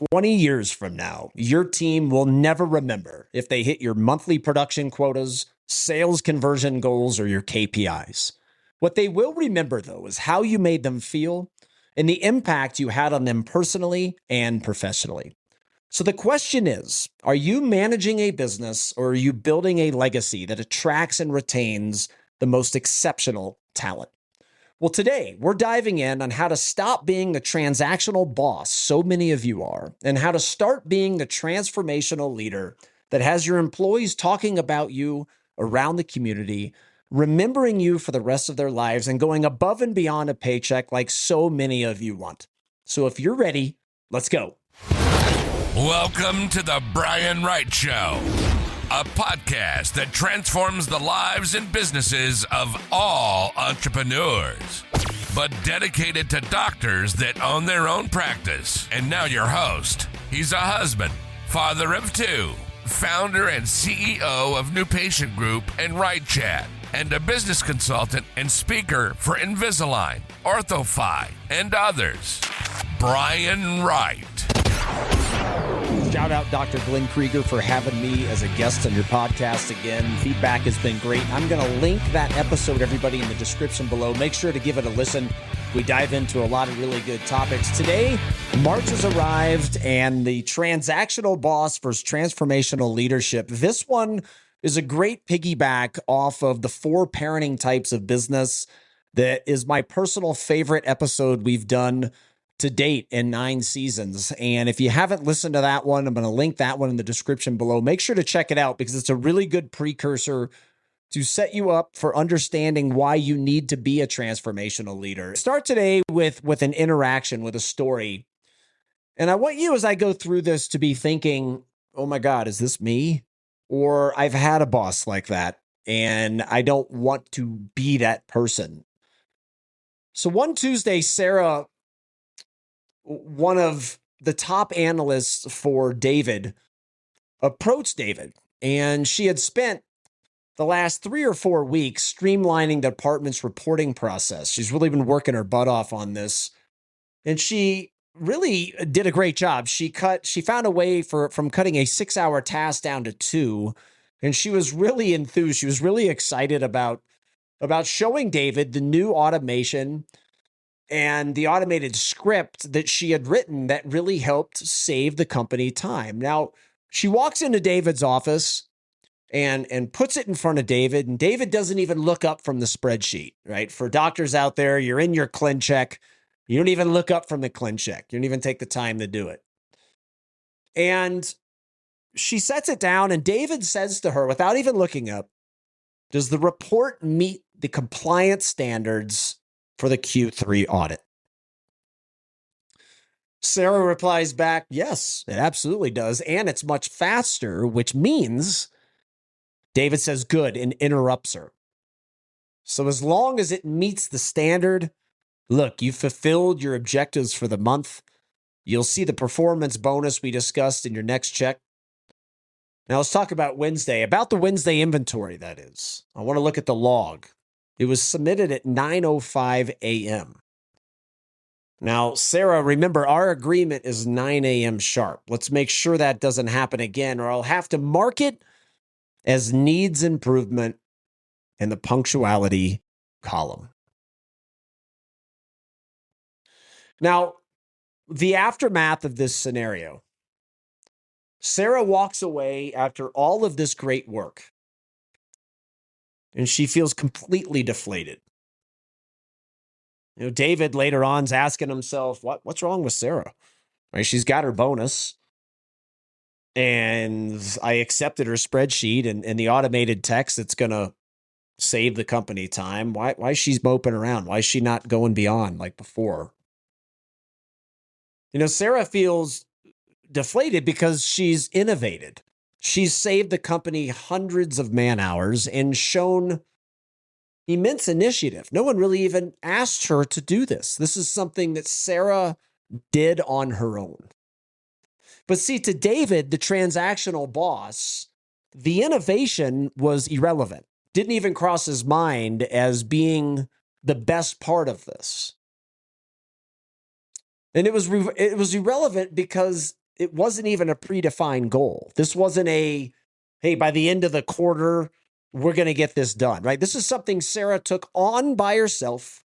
20 years from now, your team will never remember if they hit your monthly production quotas, sales conversion goals, or your KPIs. What they will remember, though, is how you made them feel and the impact you had on them personally and professionally. So the question is, are you managing a business or are you building a legacy that attracts and retains the most exceptional talent? Well, today we're diving in on how to stop being the transactional boss so many of you are, and how to start being the transformational leader that has your employees talking about you around the community, remembering you for the rest of their lives, and going above and beyond a paycheck like so many of you want. So if you're ready, let's go. Welcome to the Brian Wright Show, a podcast that transforms the lives and businesses of all entrepreneurs, but dedicated to doctors that own their own practice. And now your host. He's a husband, father of two, founder and CEO of New Patient Group and Wright Chat, and a business consultant and speaker for Invisalign, OrthoFi, and others. Brian Wright. Shout out Dr. Glenn Krieger for having me as a guest on your podcast again. Feedback has been great. I'm going to link that episode, everybody, in the description below. Make sure to give it a listen. We dive into a lot of really good topics. Today, March has arrived, and the transactional boss versus transformational leadership. This one is a great piggyback off of the 4 parenting types of business. That is my personal favorite episode we've done to date in 9 seasons. And if you haven't listened to that one, I'm going to link that one in the description below. Make sure to check it out because it's a really good precursor to set you up for understanding why you need to be a transformational leader. Start today with an interaction, with a story. And I want you, as I go through this, to be thinking, oh my God, is this me? Or I've had a boss like that and I don't want to be that person. So one Tuesday, Sarah, one of the top analysts for David, approached David, and she had spent the last 3 or 4 weeks streamlining the department's reporting process. She's really been working her butt off on this, and she really did a great job. She found a way from cutting a 6-hour task down to 2, and she was really enthused. She was really excited about showing David the new automation and the automated script that she had written that really helped save the company time. Now, she walks into David's office and puts it in front of David, and David doesn't even look up from the spreadsheet, right? For doctors out there, you're in your clin check. You don't even look up from the clin check. You don't even take the time to do it. And she sets it down, and David says to her, without even looking up, does the report meet the compliance standards for the Q3 audit? Sarah replies back, yes, it absolutely does. And it's much faster, which means David says good and interrupts her. So as long as it meets the standard, look, you fulfilled your objectives for the month. You'll see the performance bonus we discussed in your next check. Now let's talk about Wednesday, about the Wednesday inventory, that is. I want to look at the log. It was submitted at 9:05 a.m. Now, Sarah, remember, our agreement is 9 a.m. sharp. Let's make sure that doesn't happen again, or I'll have to mark it as needs improvement in the punctuality column. Now, the aftermath of this scenario, Sarah walks away after all of this great work, and she feels completely deflated. You know, David later on is asking himself, what's wrong with Sarah? Right? She's got her bonus, and I accepted her spreadsheet and the automated text that's going to save the company time. Why is she moping around? Why is she not going beyond like before? You know, Sarah feels deflated because she's innovated. She's saved the company hundreds of man hours and shown immense initiative. No one really even asked her to do this. This is something that Sarah did on her own. But see, to David, the transactional boss, the innovation was irrelevant. Didn't even cross his mind as being the best part of this. And it was irrelevant because it wasn't even a predefined goal. This wasn't a, hey, by the end of the quarter, we're going to get this done, right? This is something Sarah took on by herself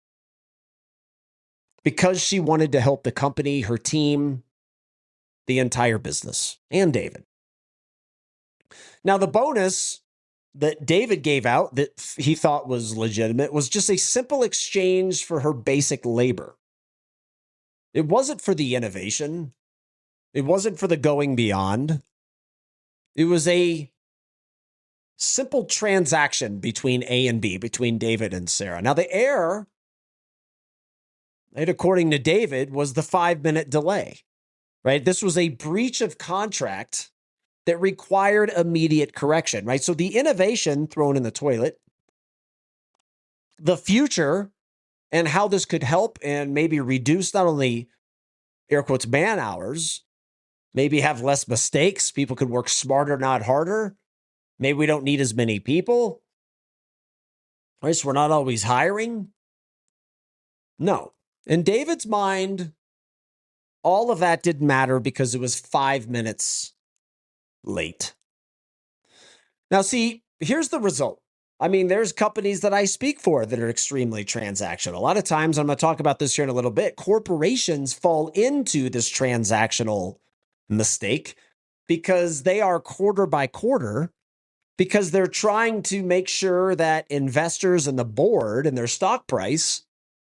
because she wanted to help the company, her team, the entire business, and David. Now, the bonus that David gave out that he thought was legitimate was just a simple exchange for her basic labor. It wasn't for the innovation. It wasn't for the going beyond. It was a simple transaction between A and B, between David and Sarah. Now, the error, right, according to David, was the 5-minute delay, right? This was a breach of contract that required immediate correction, right? So the innovation thrown in the toilet, the future and how this could help and maybe reduce not only air quotes man hours, maybe have less mistakes. People could work smarter, not harder. Maybe we don't need as many people. Right? So we're not always hiring. No. In David's mind, all of that didn't matter because it was 5 minutes late. Now, see, here's the result. I mean, there's companies that I speak for that are extremely transactional. A lot of times, I'm going to talk about this here in a little bit, corporations fall into this transactional mistake because they are quarter by quarter, because they're trying to make sure that investors and the board and their stock price,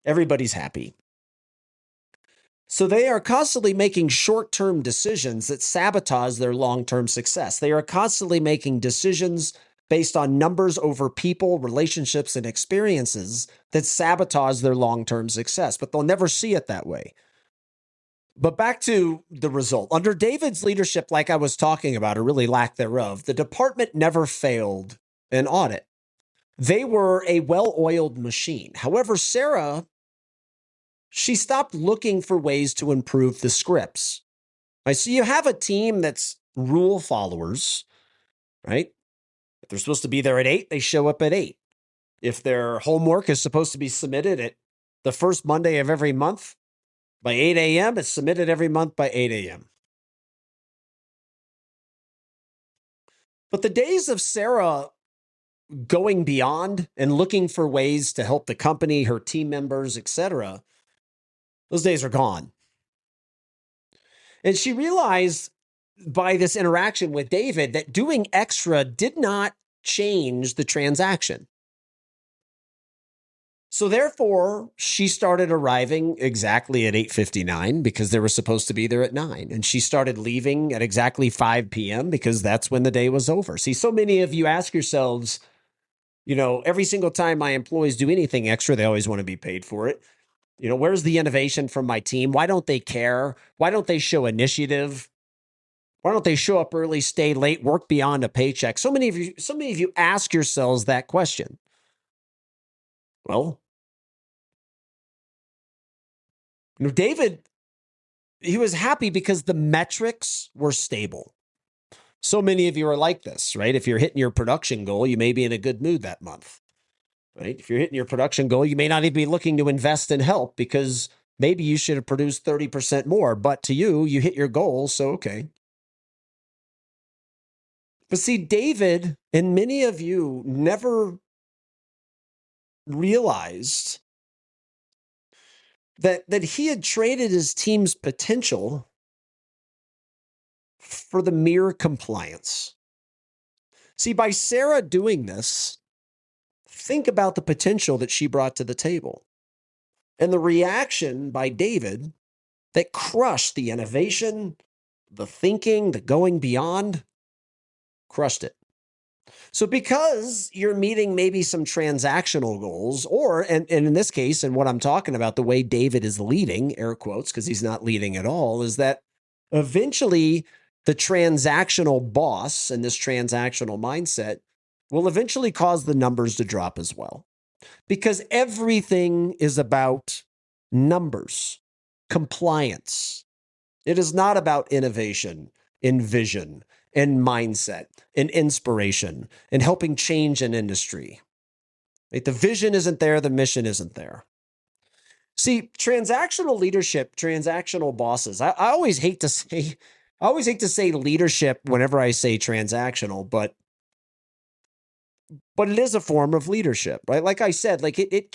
everybody's happy. So they are constantly making short-term decisions that sabotage their long-term success. They are constantly making decisions based on numbers over people, relationships, and experiences that sabotage their long-term success, but they'll never see it that way. But back to the result. Under David's leadership, like I was talking about, or really lack thereof, the department never failed an audit. They were a well-oiled machine. However, Sarah, she stopped looking for ways to improve the scripts. Right? So you have a team that's rule followers, right? If they're supposed to be there at 8, they show up at 8. If their homework is supposed to be submitted at the first Monday of every month by 8 a.m., it's submitted every month by 8 a.m. But the days of Sarah going beyond and looking for ways to help the company, her team members, etc., those days are gone. And she realized by this interaction with David that doing extra did not change the transaction. So therefore, she started arriving exactly at 8:59 because they were supposed to be there at 9. And she started leaving at exactly 5 p.m. because that's when the day was over. See, so many of you ask yourselves, every single time my employees do anything extra, they always want to be paid for it. Where's the innovation from my team? Why don't they care? Why don't they show initiative? Why don't they show up early, stay late, work beyond a paycheck? So many of you ask yourselves that question. Well, David, he was happy because the metrics were stable. So many of you are like this, right? If you're hitting your production goal, you may be in a good mood that month, right? If you're hitting your production goal, you may not even be looking to invest in help because maybe you should have produced 30% more, but to you hit your goal, so okay. But see, David and many of you never realized that he had traded his team's potential for the mere compliance. See, by Sarah doing this, think about the potential that she brought to the table. And the reaction by David that crushed the innovation, the thinking, the going beyond, crushed it. So because you're meeting maybe some transactional goals, and in this case, and what I'm talking about, the way David is leading, air quotes, because he's not leading at all, is that eventually the transactional boss and this transactional mindset will eventually cause the numbers to drop as well. Because everything is about numbers, compliance. It is not about innovation, and vision, and mindset, and inspiration, and helping change an industry. Right? The vision isn't there, the mission isn't there. See, transactional leadership, transactional bosses, I always hate to say I always hate to say leadership whenever I say transactional, but it is a form of leadership, right? Like I said, like it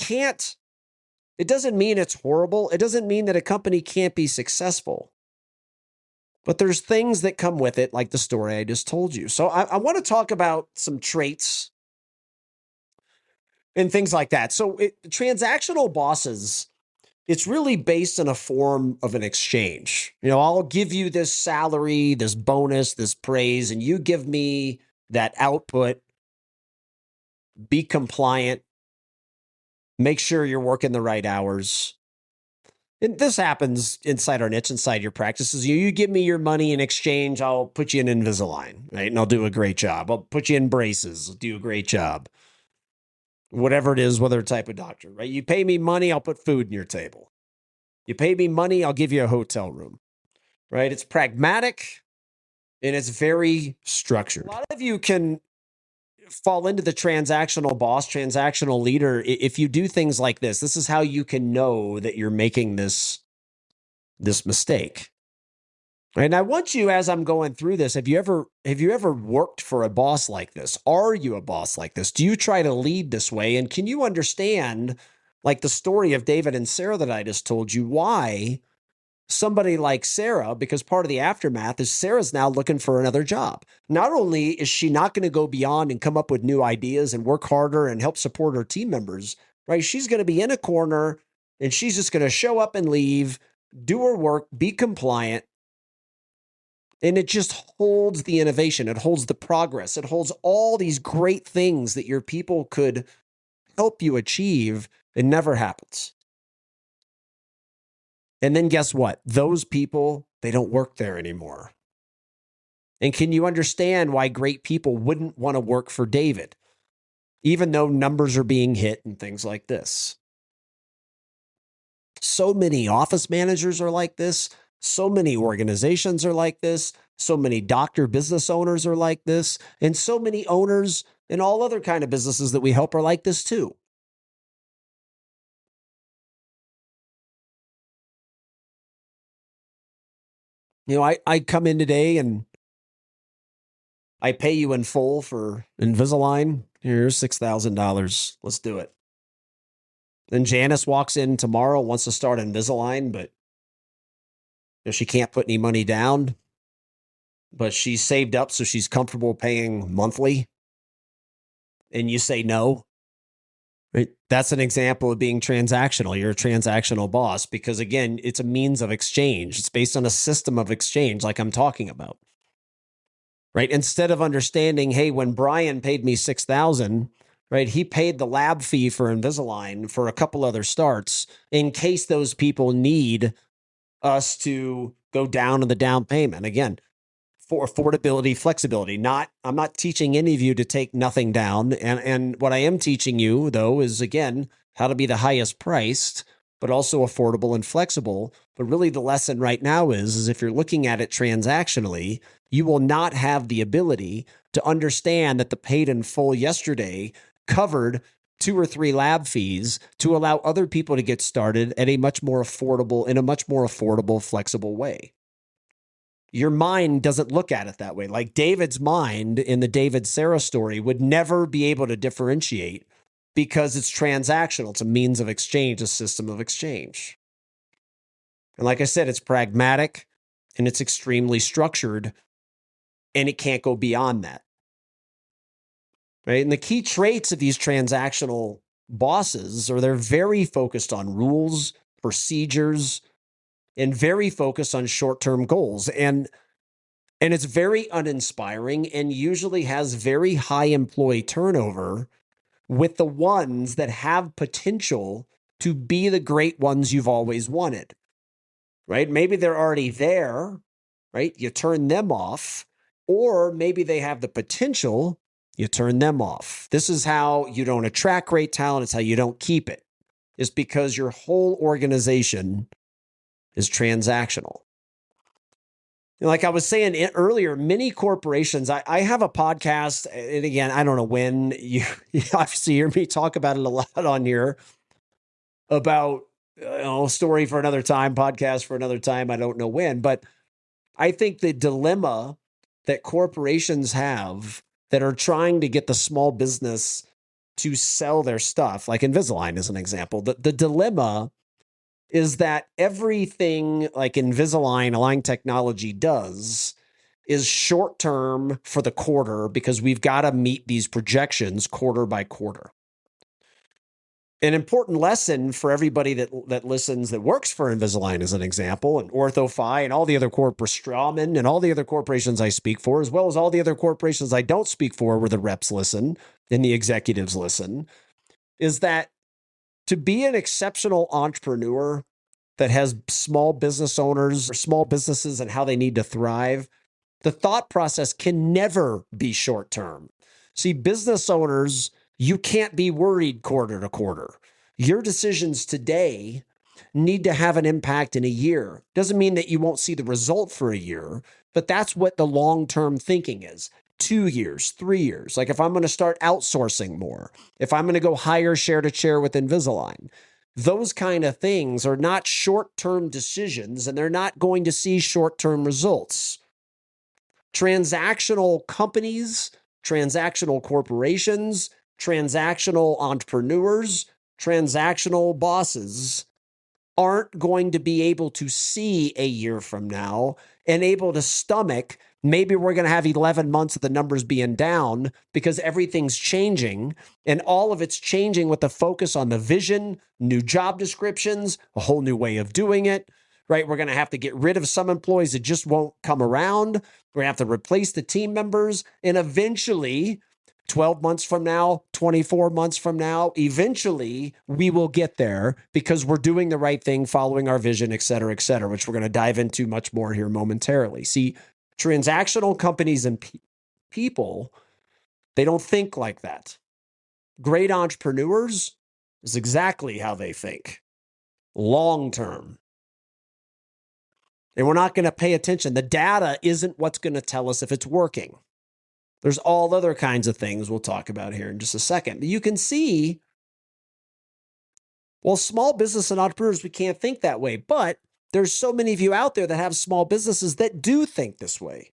doesn't mean it's horrible. It doesn't mean that a company can't be successful. But there's things that come with it, like the story I just told you. So I want to talk about some traits and things like that. So transactional bosses, it's really based on a form of an exchange. I'll give you this salary, this bonus, this praise, and you give me that output. Be compliant. Make sure you're working the right hours. And this happens inside our niche, inside your practices. You give me your money in exchange, I'll put you in Invisalign, right? And I'll do a great job. I'll put you in braces, I'll do a great job. Whatever it is, whether type of doctor, right? You pay me money, I'll put food in your table. You pay me money, I'll give you a hotel room, right? It's pragmatic and it's very structured. A lot of you can fall into the transactional boss, transactional leader. If you do things like this, this is how you can know that you're making this mistake. And I want you, as I'm going through this, have you ever worked for a boss like this? Are you a boss like this? Do you try to lead this way? And can you understand, like the story of David and Sarah that I just told you, why somebody like Sarah, because part of the aftermath is Sarah's now looking for another job. Not only is she not going to go beyond and come up with new ideas and work harder and help support her team members, right? She's going to be in a corner and she's just going to show up and leave, do her work, be compliant. And it just holds the innovation. It holds the progress. It holds all these great things that your people could help you achieve. It never happens. And then guess what? Those people, they don't work there anymore. And can you understand why great people wouldn't want to work for David, even though numbers are being hit and things like this? So many office managers are like this. So many organizations are like this. So many doctor business owners are like this. And so many owners in all other kind of businesses that we help are like this too. I come in today and I pay you in full for Invisalign. Here's $6,000. Let's do it. Then Janice walks in tomorrow, wants to start Invisalign, but she can't put any money down. But she's saved up, so she's comfortable paying monthly. And you say no. Right? That's an example of being transactional. You're a transactional boss because, again, it's a means of exchange. It's based on a system of exchange like I'm talking about. Right? Instead of understanding, hey, when Brian paid me $6,000, right, he paid the lab fee for Invisalign for a couple other starts in case those people need us to go down on the down payment. Again, for affordability, flexibility. I'm not teaching any of you to take nothing down. And what I am teaching you, though, is, again, how to be the highest priced, but also affordable and flexible. But really the lesson right now is if you're looking at it transactionally, you will not have the ability to understand that the paid in full yesterday covered 2 or 3 lab fees to allow other people to get started at a much more affordable, flexible way. Your mind doesn't look at it that way. Like David's mind in the David Sarah story would never be able to differentiate because it's transactional. It's a means of exchange, a system of exchange. And like I said, it's pragmatic and it's extremely structured and it can't go beyond that. Right? And the key traits of these transactional bosses are they're very focused on rules, procedures, and very focused on short-term goals. And it's very uninspiring and usually has very high employee turnover with the ones that have potential to be the great ones you've always wanted, right? Maybe they're already there, right? You turn them off, or maybe they have the potential, you turn them off. This is how you don't attract great talent. It's how you don't keep it. It's because your whole organization is transactional. Like I was saying earlier, many corporations, I have a podcast, and again, I don't know when, you obviously hear me talk about it a lot on here, about story for another time, podcast for another time, I don't know when, but I think the dilemma that corporations have that are trying to get the small business to sell their stuff, like Invisalign as an example, the dilemma is that everything like Invisalign Align Technology does is short term for the quarter because we've got to meet these projections quarter by quarter. An important lesson for everybody that listens that works for Invisalign as an example, and OrthoFi and all the other corporate Straumann and all the other corporations I speak for, as well as all the other corporations I don't speak for where the reps listen and the executives listen, is that to be an exceptional entrepreneur that has small business owners or small businesses and how they need to thrive, the thought process can never be short term. See, business owners, you can't be worried quarter to quarter. Your decisions today need to have an impact in a year. Doesn't mean that you won't see the result for a year, but that's what the long-term thinking is. 2 years, 3 years. Like if I'm going to start outsourcing more, if I'm going to go higher share to chair with Invisalign, those kind of things are not short-term decisions and they're not going to see short-term results. Transactional companies, transactional corporations, transactional entrepreneurs, transactional bosses aren't going to be able to see a year from now and able to stomach, maybe we're going to have 11 months of the numbers being down because everything's changing and all of it's changing with the focus on the vision, new job descriptions, a whole new way of doing it, right? We're going to have to get rid of some employees that just won't come around. We're going to have to replace the team members. And eventually, 12 months from now, 24 months from now, eventually we will get there because we're doing the right thing, following our vision, et cetera, which we're going to dive into much more here momentarily. See, transactional companies and people, they don't think like that. Great entrepreneurs is exactly how they think. Long term. And we're not going to pay attention. The data isn't what's going to tell us if it's working. There's all other kinds of things we'll talk about here in just a second. But you can see, well, small business and entrepreneurs, we can't think that way. But there's so many of you out there that have small businesses that do think this way.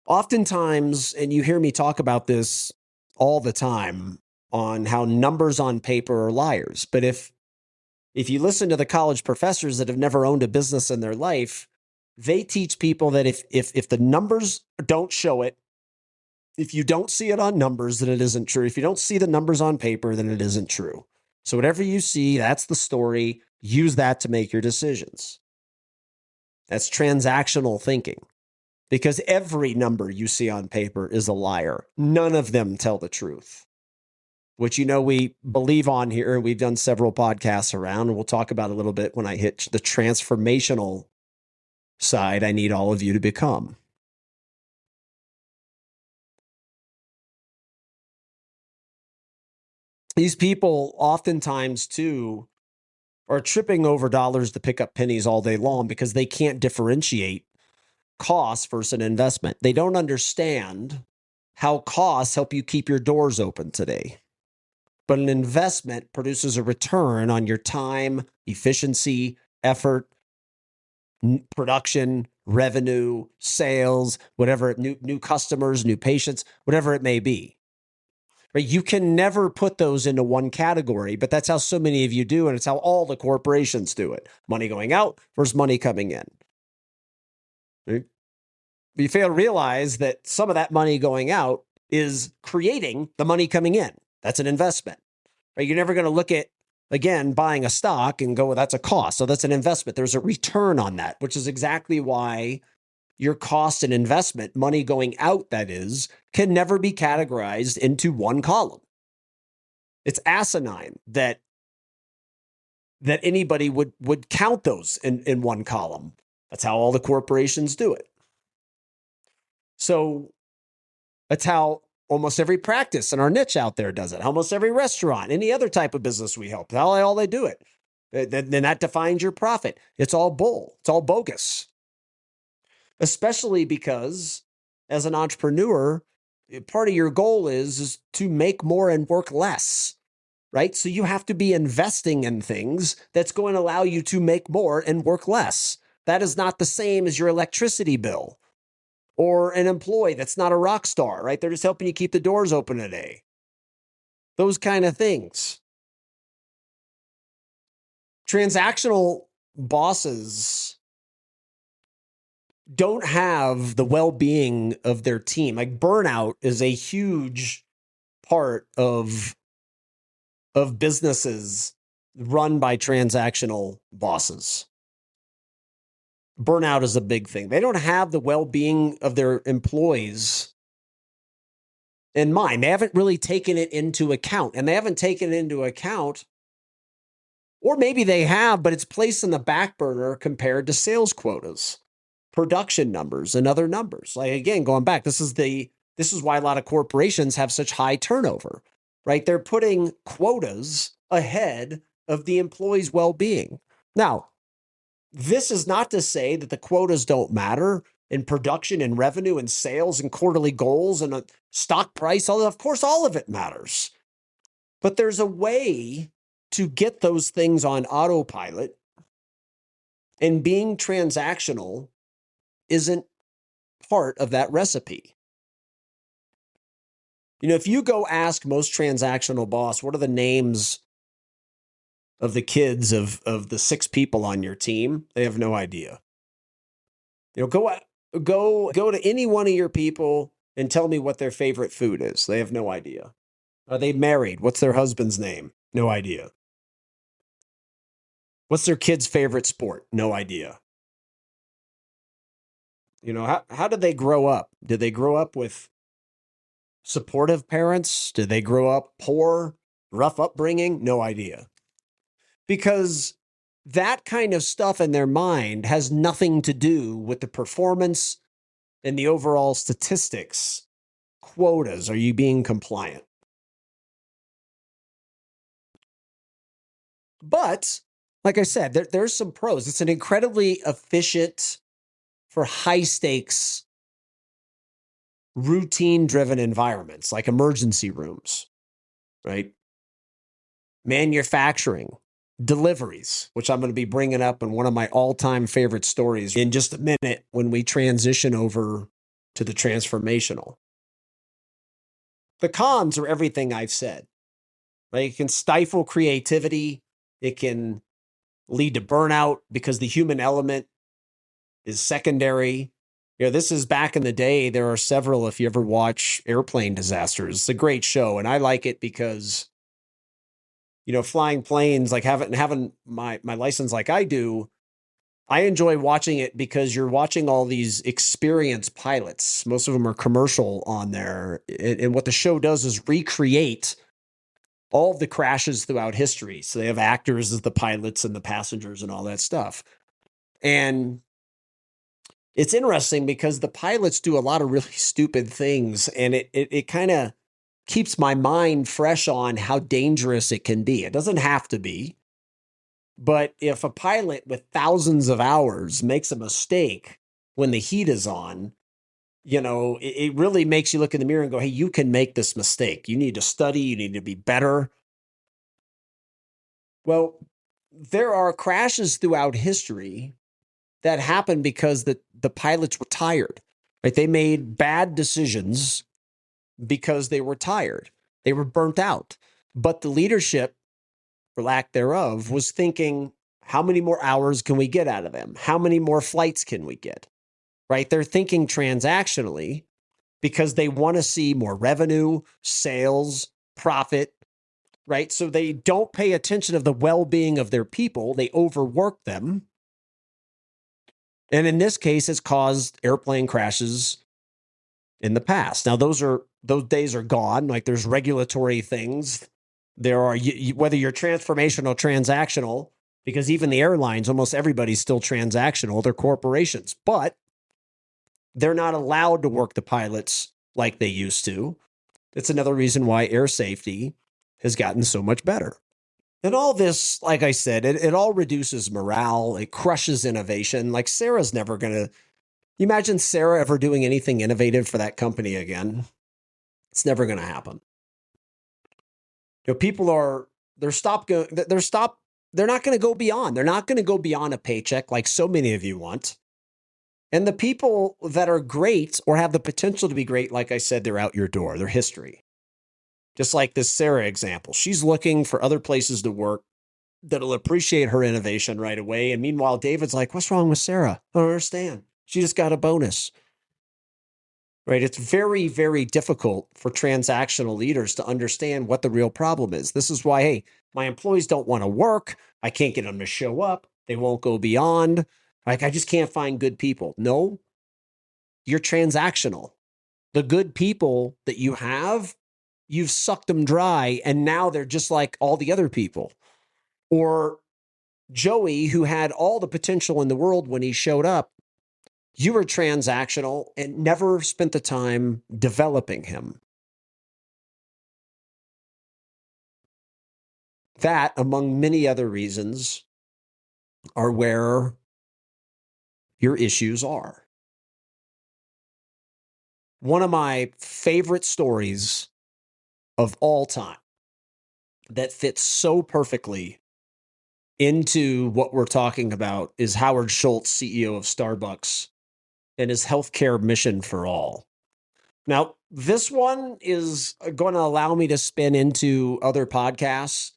Oftentimes, and you hear me talk about this all the time on how numbers on paper are liars. But if you listen to the college professors that have never owned a business in their life, they teach people that if the numbers don't show it, if you don't see it on numbers, then it isn't true. If you don't see the numbers on paper, then it isn't true. So whatever you see, that's the story. Use that to make your decisions. That's transactional thinking. Because every number you see on paper is a liar. None of them tell the truth, which we believe on here. We've done several podcasts around, and we'll talk about a little bit when I hit the transformational side I need all of you to become. These people oftentimes, too, are tripping over dollars to pick up pennies all day long because they can't differentiate cost versus an investment. They don't understand how costs help you keep your doors open today. But an investment produces a return on your time, efficiency, effort, production, revenue, sales, whatever, new customers, new patients, whatever it may be. Right? You can never put those into one category, but that's how so many of you do, and it's how all the corporations do it. Money going out versus money coming in. Right? You fail to realize that some of that money going out is creating the money coming in. That's an investment. Right? You're never going to look at, again, buying a stock and go, well, that's a cost. So that's an investment. There's a return on that, which is exactly why your cost and investment, money going out, that is, can never be categorized into one column. It's asinine that anybody would count those in one column. That's how all the corporations do it. So that's how almost every practice in our niche out there does it. Almost every restaurant, any other type of business we help, how they do it. Then that defines your profit. It's all bull. It's all bogus. Especially because as an entrepreneur, part of your goal is to make more and work less. right? So you have to be investing in things that's going to allow you to make more and work less. That is not the same as your electricity bill or an employee that's not a rock star, right? They're just helping you keep the doors open today. Those kind of things. Transactional bosses don't have the well-being of their team. Like burnout is a huge part of businesses run by transactional bosses. Burnout is a big thing. They don't have the well-being of their employees in mind. They haven't really taken it into account, and they haven't taken it into account, or maybe they have, but it's placed in the back burner compared to sales quotas, production numbers, and other numbers. Like again, going back, this is why a lot of corporations have such high turnover, right? They're putting quotas ahead of the employee's well-being. Now, this is not to say that the quotas don't matter in production and revenue and sales and quarterly goals and a stock price. Of course, all of it matters. But there's a way to get those things on autopilot, and being transactional isn't part of that recipe. You know, if you go ask most transactional boss, what are the names of the kids of the 6 people on your team, they have no idea. You know, go to any one of your people and tell me what their favorite food is. They have no idea. Are they married? What's their husband's name? No idea. What's their kid's favorite sport? No idea. You know, how did they grow up? Did they grow up with supportive parents? Did they grow up poor, rough upbringing? No idea. Because that kind of stuff in their mind has nothing to do with the performance and the overall statistics. Quotas, are you being compliant? But, like I said, there's some pros. It's an incredibly efficient for high stakes, routine driven environments like emergency rooms, right? Manufacturing, deliveries, which I'm going to be bringing up in one of my all-time favorite stories in just a minute when we transition over to the transformational. The cons are everything I've said, right? It can stifle creativity. It can lead to burnout because the human element is secondary. You know, this is back in the day. There are several, if you ever watch Airplane Disasters, it's a great show. And I like it because, you know, flying planes, like having my license like I do, I enjoy watching it because you're watching all these experienced pilots. Most of them are commercial on there. And what the show does is recreate all of the crashes throughout history. So they have actors as the pilots and the passengers and all that stuff. And it's interesting because the pilots do a lot of really stupid things, and it kind of keeps my mind fresh on how dangerous it can be. It doesn't have to be, but if a pilot with thousands of hours makes a mistake when the heat is on, you know, it really makes you look in the mirror and go, hey, you can make this mistake. You need to study. You need to be better. Well, there are crashes throughout history that happened because the pilots were tired, right? They made bad decisions because they were tired. They were burnt out. But the leadership, for lack thereof, was thinking, how many more hours can we get out of them? How many more flights can we get? Right? They're thinking transactionally because they want to see more revenue, sales, profit, right? So they don't pay attention to the well-being of their people. They overwork them. And in this case, it's caused airplane crashes in the past. Now, those days are gone. Like there's regulatory things. There are, whether you're transformational, transactional, because even the airlines, almost everybody's still transactional. They're corporations, but they're not allowed to work the pilots like they used to. It's another reason why air safety has gotten so much better. And all this, like I said, it all reduces morale. It crushes innovation. Like Sarah's never going to, you imagine Sarah ever doing anything innovative for that company again? It's never going to happen. You know, people are they're not going to go beyond. They're not going to go beyond a paycheck like so many of you want. And the people that are great or have the potential to be great, like I said, they're out your door. They're history. Just like this Sarah example. She's looking for other places to work that'll appreciate her innovation right away. And meanwhile, David's like, what's wrong with Sarah? I don't understand. She just got a bonus. Right? It's very, very difficult for transactional leaders to understand what the real problem is. This is why, hey, my employees don't want to work. I can't get them to show up. They won't go beyond. Like, I just can't find good people. No, you're transactional. The good people that you have, you've sucked them dry, and now they're just like all the other people. Or Joey, who had all the potential in the world when he showed up, you were transactional and never spent the time developing him. That, among many other reasons, are where your issues are. One of my favorite stories of all time that fits so perfectly into what we're talking about is Howard Schultz, CEO of Starbucks, and his healthcare mission for all. Now, this one is going to allow me to spin into other podcasts,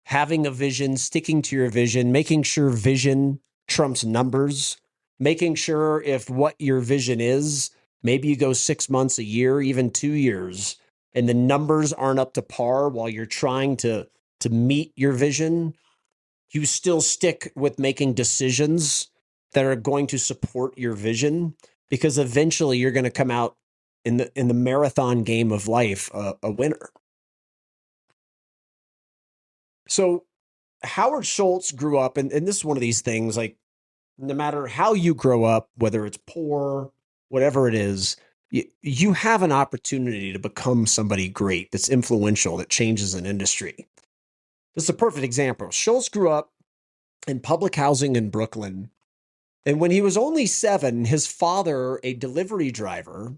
having a vision, sticking to your vision, making sure vision trumps numbers, making sure if what your vision is, maybe you go 6 months, a year, even 2 years, and the numbers aren't up to par while you're trying to meet your vision, you still stick with making decisions that are going to support your vision, because eventually you're going to come out in the marathon game of life a winner. So Howard Schultz grew up, and this is one of these things, like, no matter how you grow up, whether it's poor, whatever it is, you have an opportunity to become somebody great that's influential, that changes an industry. This is a perfect example. Schultz grew up in public housing in Brooklyn. And when he was only 7, his father, a delivery driver,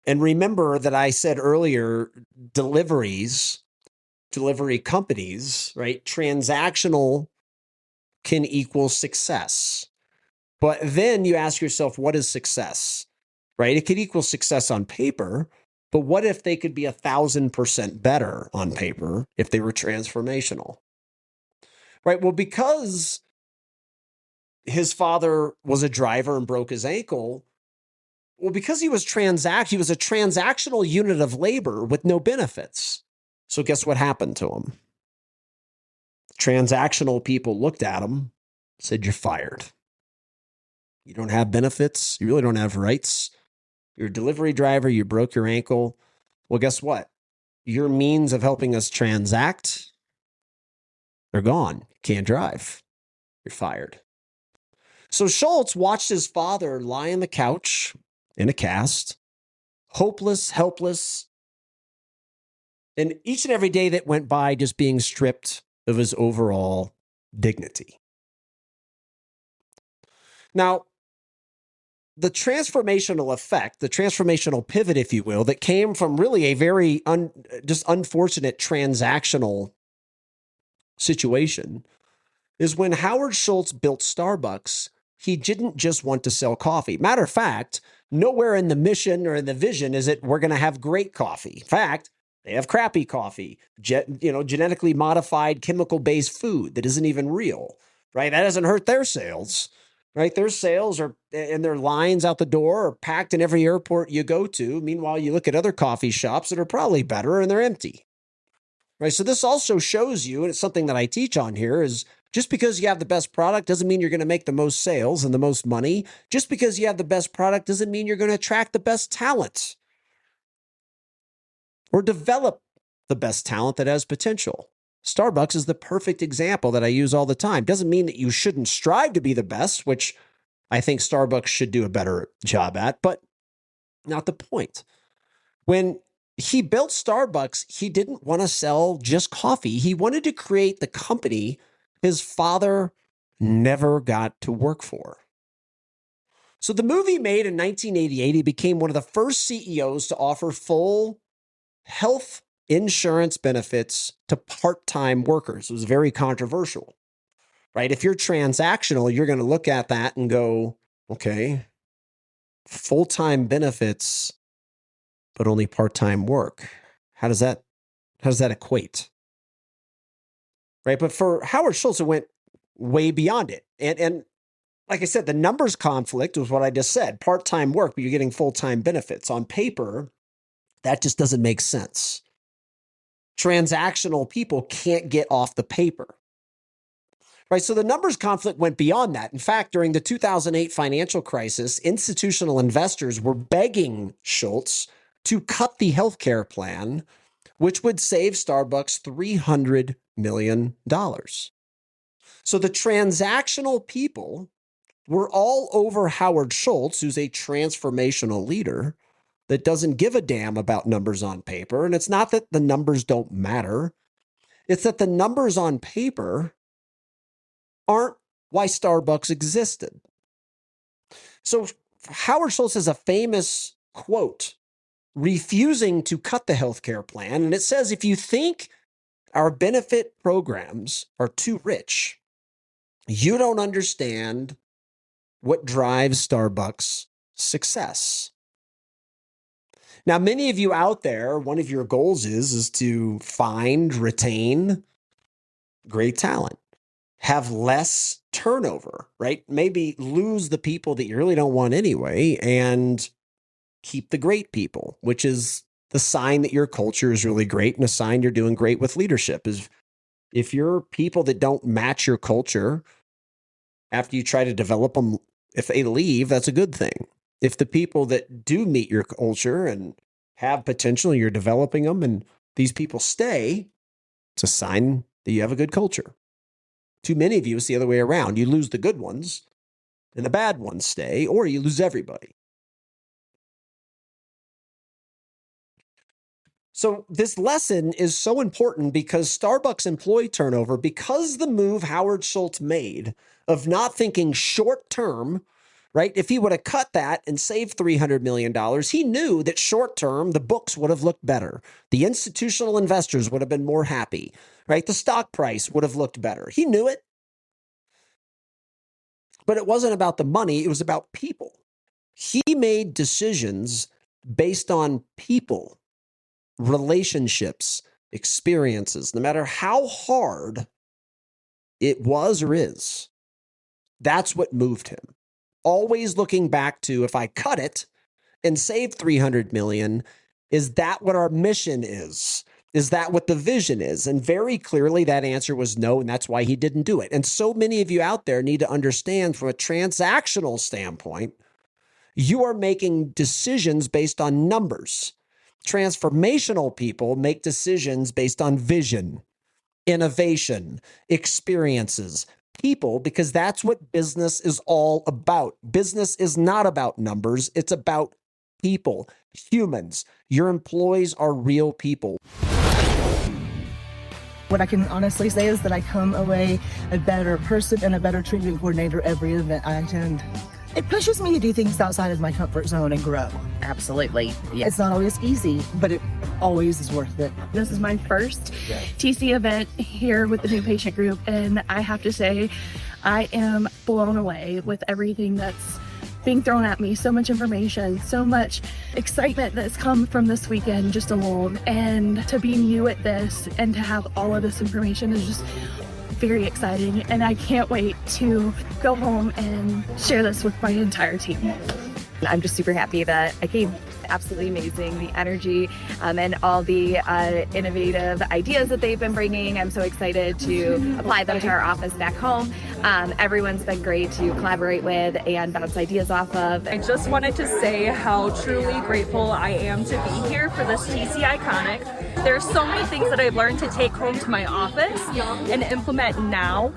and remember that I said earlier, delivery companies, right? Transactional can equal success. But then you ask yourself, what is success, right? It could equal success on paper, but what if they could be 1,000% better on paper if they were transformational, right? Well, because his father was a driver and broke his ankle, well, because he was a transactional unit of labor with no benefits. So guess what happened to him? Transactional people looked at him, said, you're fired. You don't have benefits. You really don't have rights. You're a delivery driver. You broke your ankle. Well, guess what? Your means of helping us transact, they're gone. Can't drive. You're fired. So Schultz watched his father lie on the couch in a cast, hopeless, helpless, and each and every day that went by just being stripped of his overall dignity. Now, the transformational effect, the transformational pivot, if you will, that came from really a very just unfortunate transactional situation is when Howard Schultz built Starbucks, he didn't just want to sell coffee. Matter of fact, nowhere in the mission or in the vision is it we're going to have great coffee. In fact, they have crappy coffee, genetically modified, chemical-based food that isn't even real, right? That doesn't hurt their sales, right? Their sales are, and their lines out the door are packed in every airport you go to. Meanwhile, you look at other coffee shops that are probably better and they're empty, right? So this also shows you, and it's something that I teach on here, is just because you have the best product doesn't mean you're going to make the most sales and the most money. Just because you have the best product doesn't mean you're going to attract the best talent or develop the best talent that has potential. Starbucks is the perfect example that I use all the time. Doesn't mean that you shouldn't strive to be the best, which I think Starbucks should do a better job at, but not the point. When he built Starbucks, he didn't want to sell just coffee. He wanted to create the company his father never got to work for. So the movie made in 1988, he became one of the first CEOs to offer full health insurance benefits to part-time workers. It was very controversial, right? If you're transactional, you're going to look at that and go, okay, full-time benefits, but only part-time work. How does that equate? Right? But for Howard Schultz, it went way beyond it. And like I said, the numbers conflict was what I just said. Part-time work, but you're getting full-time benefits. On paper, that just doesn't make sense. Transactional people can't get off the paper. Right? So the numbers conflict went beyond that. In fact, during the 2008 financial crisis, institutional investors were begging Schultz to cut the healthcare plan, which would save Starbucks $300 million. So the transactional people were all over Howard Schultz, who's a transformational leader that doesn't give a damn about numbers on paper. And it's not that the numbers don't matter. It's that the numbers on paper aren't why Starbucks existed. So Howard Schultz has a famous quote refusing to cut the healthcare plan. And it says, if you think our benefit programs are too rich, you don't understand what drives Starbucks' success. Now, many of you out there, one of your goals is to find, retain great talent, have less turnover, right? Maybe lose the people that you really don't want anyway, and keep the great people, which is the sign that your culture is really great and a sign you're doing great with leadership. Is if you're people that don't match your culture, after you try to develop them, if they leave, that's a good thing. If the people that do meet your culture and have potential, you're developing them and these people stay, it's a sign that you have a good culture. Too many of you, it's the other way around. You lose the good ones and the bad ones stay, or you lose everybody. So this lesson is so important because Starbucks employee turnover, because the move Howard Schultz made of not thinking short term, right? If he would have cut that and saved $300 million, he knew that short term, the books would have looked better. The institutional investors would have been more happy, right? The stock price would have looked better. He knew it. But it wasn't about the money. It was about people. He made decisions based on people, relationships, experiences, no matter how hard it was or is. That's what moved him. Always looking back to, if I cut it and save 300 million, is that what our mission is? Is that what the vision is? And very clearly that answer was no, and that's why he didn't do it. And so many of you out there need to understand, from a transactional standpoint, you are making decisions based on numbers. Transformational people make decisions based on vision, innovation, experiences, people, because that's what business is all about. Business is not about numbers. It's about people, humans. Your employees are real people. What I can honestly say is that I come away a better person and a better treatment coordinator every event I attend. It pushes me to do things outside of my comfort zone and grow. Absolutely. Yeah. It's not always easy, but it always is worth it. This is my first TC event here with the new patient group, and I have to say I am blown away with everything that's being thrown at me. So much information, so much excitement that's come from this weekend just alone, and to be new at this and to have all of this information is just very exciting, and I can't wait to go home and share this with my entire team. I'm just super happy that I came. Absolutely amazing, the energy and all the innovative ideas that they've been bringing. I'm so excited to apply them to our office back home. Everyone's been great to collaborate with and bounce ideas off of. I just wanted to say how truly grateful I am to be here for this TC Iconic. There's so many things that I've learned to take home to my office and implement now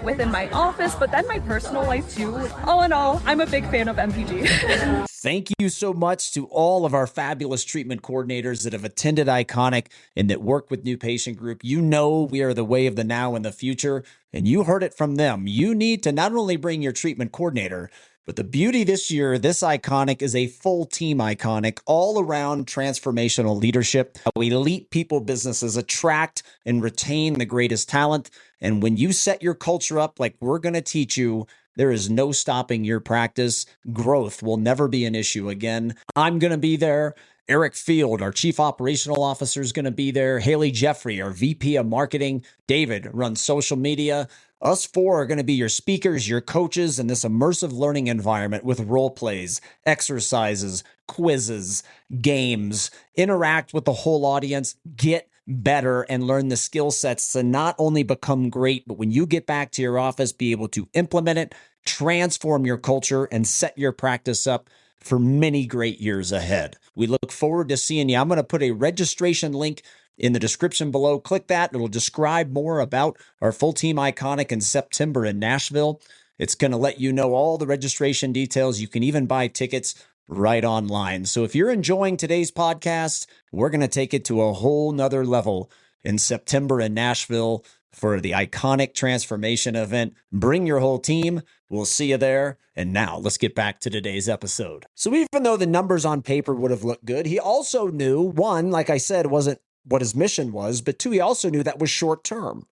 within my office, but then my personal life too. All in all, I'm a big fan of MPG. Thank you so much to all of our fabulous treatment coordinators that have attended Iconic and that work with New Patient Group. You know we are the way of the now and the future, and you heard it from them. You need to not only bring your treatment coordinator, But the beauty this year, this iconic is a full team iconic, all around transformational leadership. How elite people businesses attract and retain the greatest talent. And when you set your culture up like we're going to teach you, there is no stopping your practice. Growth will never be an issue again. I'm going to be there. Eric Field, our Chief Operational Officer, is going to be there. Haley Jeffrey, our VP of Marketing. David runs social media. Us four are going to be your speakers, your coaches in this immersive learning environment with role plays, exercises, quizzes, games. Interact with the whole audience, get better, and learn the skill sets to not only become great, but when you get back to your office, be able to implement it, transform your culture, and set your practice up for many great years ahead. We look forward to seeing you. I'm going to put a registration link in the description below. Click that. It'll describe more about our full team iconic in September in Nashville. It's going to let you know all the registration details. You can even buy tickets right online. So if you're enjoying today's podcast, we're going to take it to a whole nother level in September in Nashville for the iconic transformation event. Bring your whole team. We'll see you there. And now let's get back to today's episode. So even though the numbers on paper would have looked good, he also knew, one, like I said, wasn't what his mission was, but two, he also knew that was short term.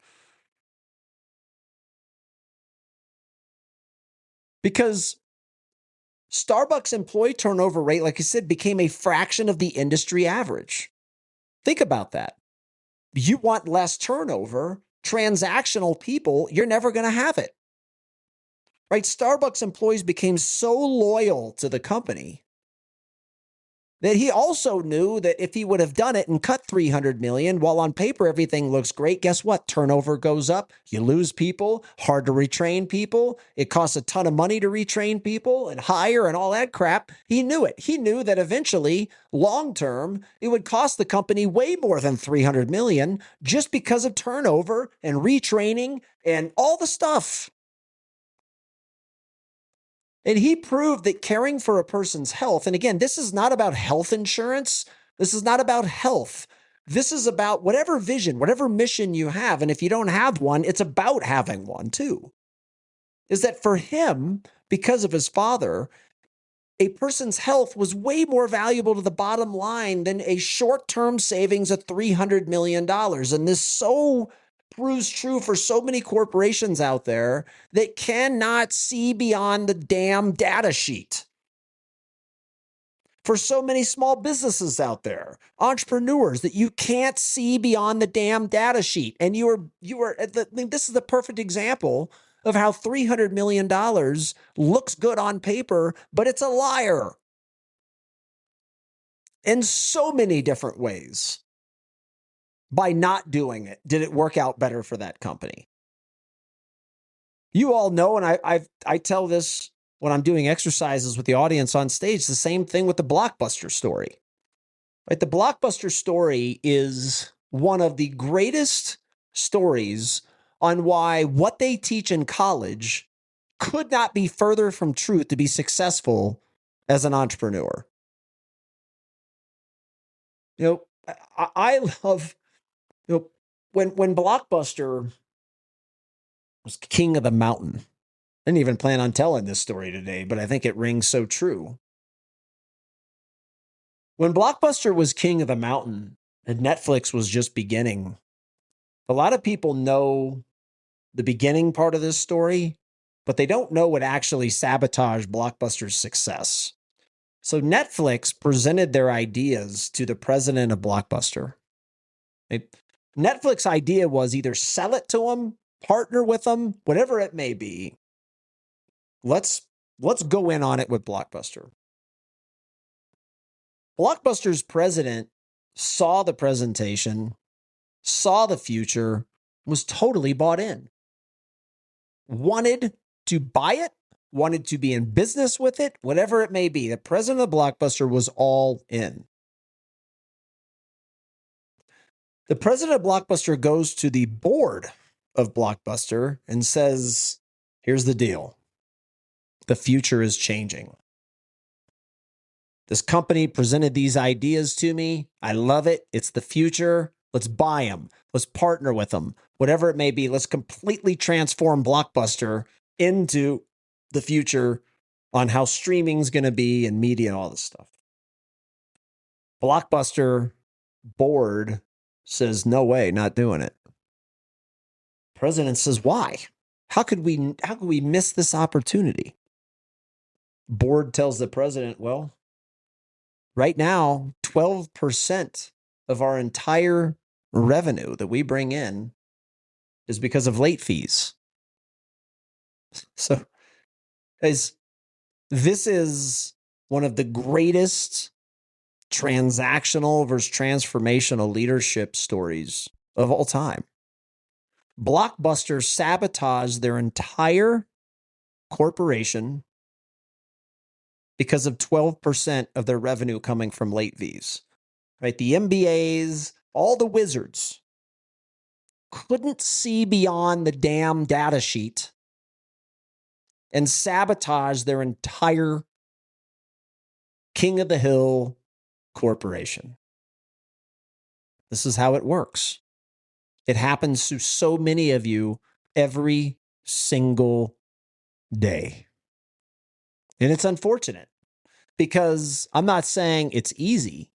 Because Starbucks employee turnover rate, like I said, became a fraction of the industry average. Think about that. You want less turnover, transactional people, you're never going to have it. Right? Starbucks employees became so loyal to the company that he also knew that if he would have done it and cut $300 million, while on paper everything looks great, guess what? Turnover goes up. You lose people, hard to retrain people. It costs a ton of money to retrain people and hire and all that crap. He knew it. He knew that eventually, long term, it would cost the company way more than $300 million just because of turnover and retraining and all the stuff. And he proved that caring for a person's health, and again, this is not about health insurance. This is not about health. This is about whatever vision, whatever mission you have. And if you don't have one, it's about having one too. Is that for him, because of his father, a person's health was way more valuable to the bottom line than a short-term savings of $300 million. And this so proves true for so many corporations out there that cannot see beyond the damn data sheet. For so many small businesses out there, entrepreneurs, that you can't see beyond the damn data sheet. And this is the perfect example of how $300 million looks good on paper, but it's a liar in so many different ways. By not doing it, did it work out better for that company? You all know, and I tell this when I'm doing exercises with the audience on stage, the same thing with the Blockbuster story. Right? The Blockbuster story is one of the greatest stories on why what they teach in college could not be further from truth to be successful as an entrepreneur. I love, when Blockbuster was king of the mountain. I didn't even plan on telling this story today, but I think it rings so true. When Blockbuster was king of the mountain and Netflix was just beginning, a lot of people know the beginning part of this story, but they don't know what actually sabotaged Blockbuster's success. So Netflix presented their ideas to the president of Blockbuster. Netflix idea was either sell it to them, partner with them, whatever it may be. Let's go in on it with Blockbuster. Blockbuster's president saw the presentation, saw the future, was totally bought in. Wanted to buy it, wanted to be in business with it, whatever it may be. The president of Blockbuster was all in. The president of Blockbuster goes to the board of Blockbuster and says, here's the deal. The future is changing. This company presented these ideas to me. I love it. It's the future. Let's buy them. Let's partner with them. Whatever it may be, let's completely transform Blockbuster into the future on how streaming's going to be and media and all this stuff. Blockbuster board says, no way, not doing it. President says, why? How could we miss this opportunity? Board tells the president, well, right now, 12% of our entire revenue that we bring in is because of late fees. So, guys, this is one of the greatest transactional versus transformational leadership stories of all time. Blockbuster sabotaged their entire corporation because of 12% of their revenue coming from late fees. Right? The MBAs, all the wizards couldn't see beyond the damn data sheet and sabotage their entire King of the Hill corporation. This is how it works. It happens to so many of you every single day. And it's unfortunate because I'm not saying it's easy,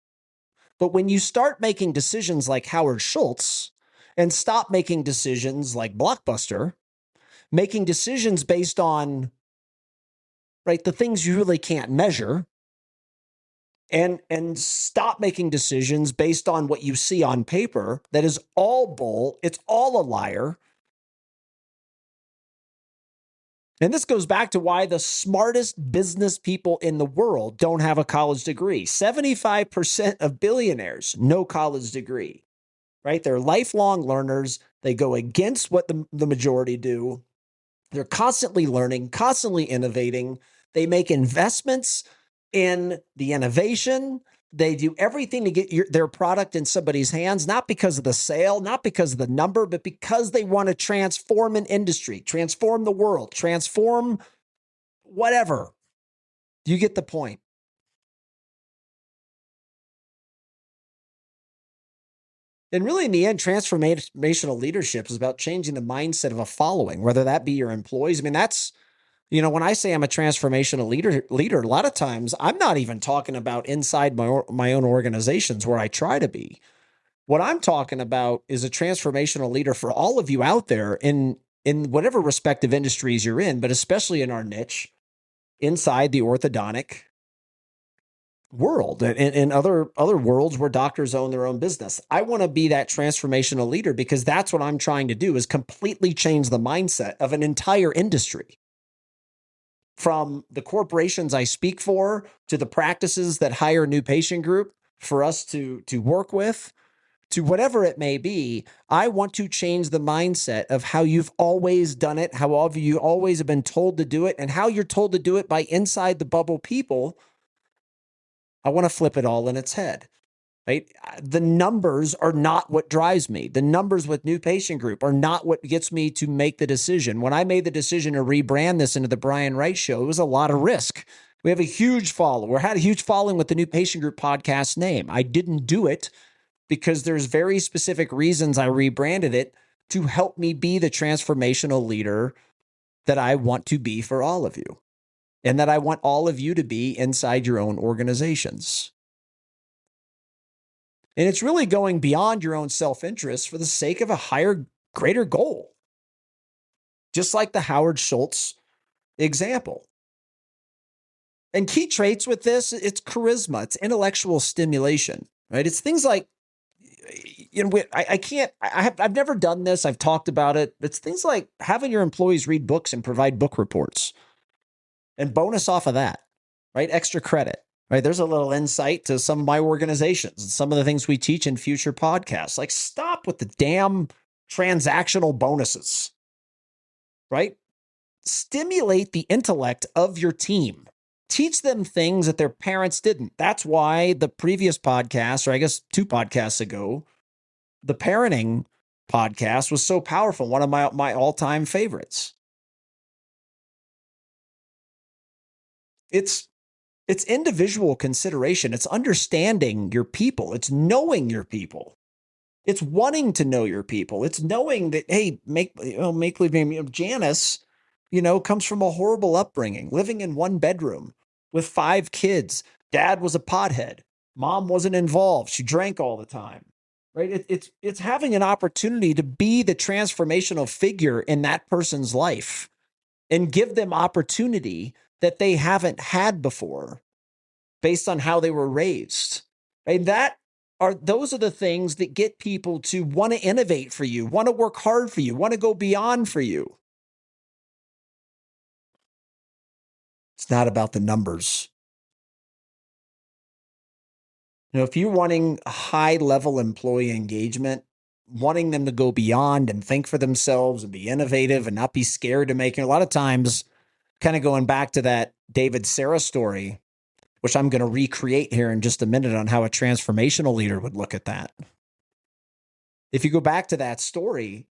but when you start making decisions like Howard Schultz and stop making decisions like Blockbuster, making decisions based on, right, the things you really can't measure, and stop making decisions based on what you see on paper, that is all bull, it's all a liar. And this goes back to why the smartest business people in the world don't have a college degree. 75% of billionaires, no college degree, right? They're lifelong learners. They go against what the majority do. They're constantly learning, constantly innovating. They make investments in the innovation. They do everything to get their product in somebody's hands, not because of the sale, not because of the number, but because they want to transform an industry, transform the world, transform whatever. You get the point. And really, in the end, transformational leadership is about changing the mindset of a following, whether that be your employees. I mean, that's, when I say I'm a transformational leader, a lot of times I'm not even talking about inside my own organizations where I try to be. What I'm talking about is a transformational leader for all of you out there in whatever respective industries you're in, but especially in our niche, inside the orthodontic world and in other worlds where doctors own their own business. I want to be that transformational leader because that's what I'm trying to do, is completely change the mindset of an entire industry. From the corporations I speak for to the practices that hire a new patient group for us to work with, to whatever it may be, I want to change the mindset of how you've always done it, how you always have been told to do it, and how you're told to do it by inside the bubble people. I want to flip it all in its head. Right? The numbers are not what drives me. The numbers with new patient group are not what gets me to make the decision. When I made the decision to rebrand this into the Brian Wright Show, it was a lot of risk. We have a huge follower. We had a huge following with the new patient group podcast name. I didn't do it because there's very specific reasons I rebranded it to help me be the transformational leader that I want to be for all of you, and that I want all of you to be inside your own organizations. And it's really going beyond your own self-interest for the sake of a higher, greater goal. Just like the Howard Schultz example. And key traits with this, it's charisma, it's intellectual stimulation, right? It's things like, I've never done this. I've talked about it. It's things like having your employees read books and provide book reports and bonus off of that, right? Extra credit. Right, there's a little insight to some of my organizations and some of the things we teach in future podcasts. Like, stop with the damn transactional bonuses, right? Stimulate the intellect of your team. Teach them things that their parents didn't. That's why the previous podcast, or I guess 2 podcasts ago, the parenting podcast was so powerful. One of my all-time favorites. It's individual consideration. It's understanding your people. It's knowing your people. It's wanting to know your people. It's knowing that, hey, make believe Janice, comes from a horrible upbringing, living in one bedroom with 5 kids. Dad was a pothead. Mom wasn't involved. She drank all the time, right? It's having an opportunity to be the transformational figure in that person's life and give them opportunity that they haven't had before based on how they were raised. Right? Those are the things that get people to want to innovate for you, want to work hard for you, want to go beyond for you. It's not about the numbers. If you're wanting a high-level employee engagement, wanting them to go beyond and think for themselves and be innovative and not be scared to make it, a lot of times, kind of going back to that David Sarah story, which I'm going to recreate here in just a minute on how a transformational leader would look at that. If you go back to that story,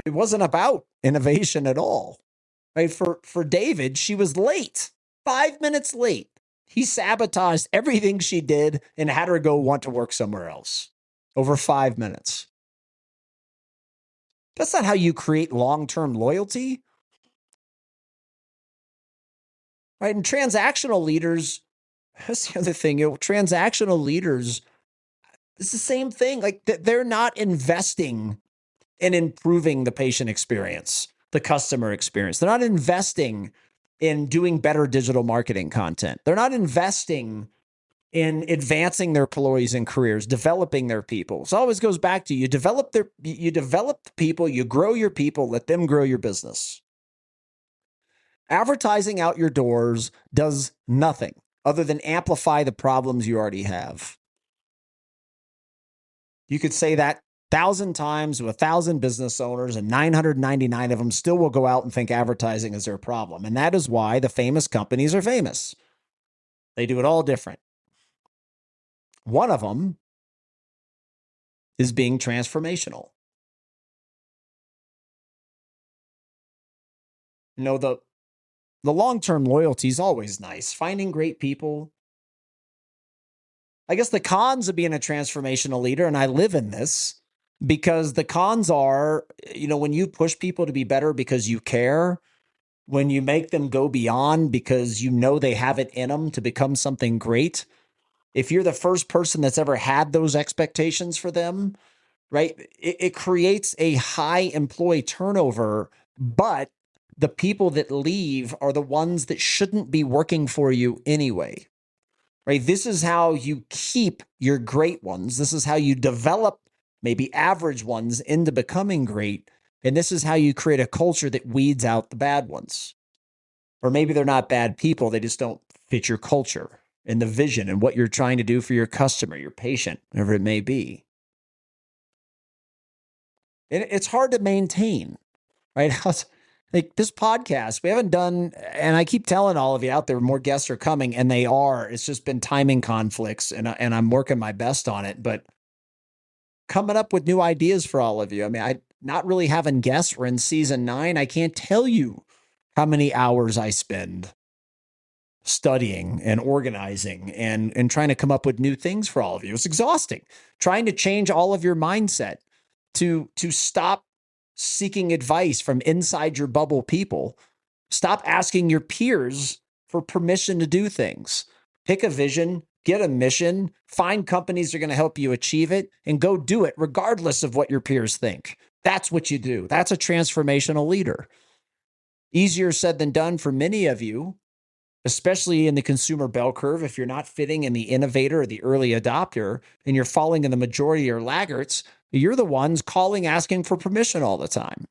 it wasn't about innovation at all. Right? For David, she was late, 5 minutes late. He sabotaged everything she did and had her go want to work somewhere else over 5 minutes. That's not how you create long-term loyalty. Right? And transactional leaders, that's the other thing. Transactional leaders, it's the same thing. Like they're not investing in improving the patient experience, the customer experience. They're not investing in doing better digital marketing content. They're not investing in advancing their employees and careers, developing their people. So it always goes back to you develop the people, you grow your people, let them grow your business. Advertising out your doors does nothing other than amplify the problems you already have. You could say that 1,000 times to 1,000 business owners, and 999 of them still will go out and think advertising is their problem. And that is why the famous companies are famous. They do it all different. One of them is being transformational. The long-term loyalty is always nice. Finding great people. I guess the cons of being a transformational leader, and I live in this, because the cons are, when you push people to be better because you care, when you make them go beyond because they have it in them to become something great. If you're the first person that's ever had those expectations for them, right, it creates a high employee turnover, but the people that leave are the ones that shouldn't be working for you anyway. Right? This is how you keep your great ones. This is how you develop maybe average ones into becoming great. And this is how you create a culture that weeds out the bad ones. Or maybe they're not bad people. They just don't fit your culture and the vision and what you're trying to do for your customer, your patient, whatever it may be. And it's hard to maintain, right? Like this podcast, we haven't done, and I keep telling all of you out there, more guests are coming, and they are. It's just been timing conflicts, and I'm working my best on it, but coming up with new ideas for all of you. I mean, I not really having guests. We're in season 9. I can't tell you how many hours I spend studying and organizing and trying to come up with new things for all of you. It's exhausting. Trying to change all of your mindset to stop seeking advice from inside your bubble people. Stop asking your peers for permission to do things. Pick a vision, get a mission, find companies that are going to help you achieve it, and go do it regardless of what your peers think. That's what you do. That's a transformational leader. Easier said than done for many of you, especially in the consumer bell curve. If you're not fitting in the innovator or the early adopter and you're falling in the majority or laggards, you're the ones calling, asking for permission all the time.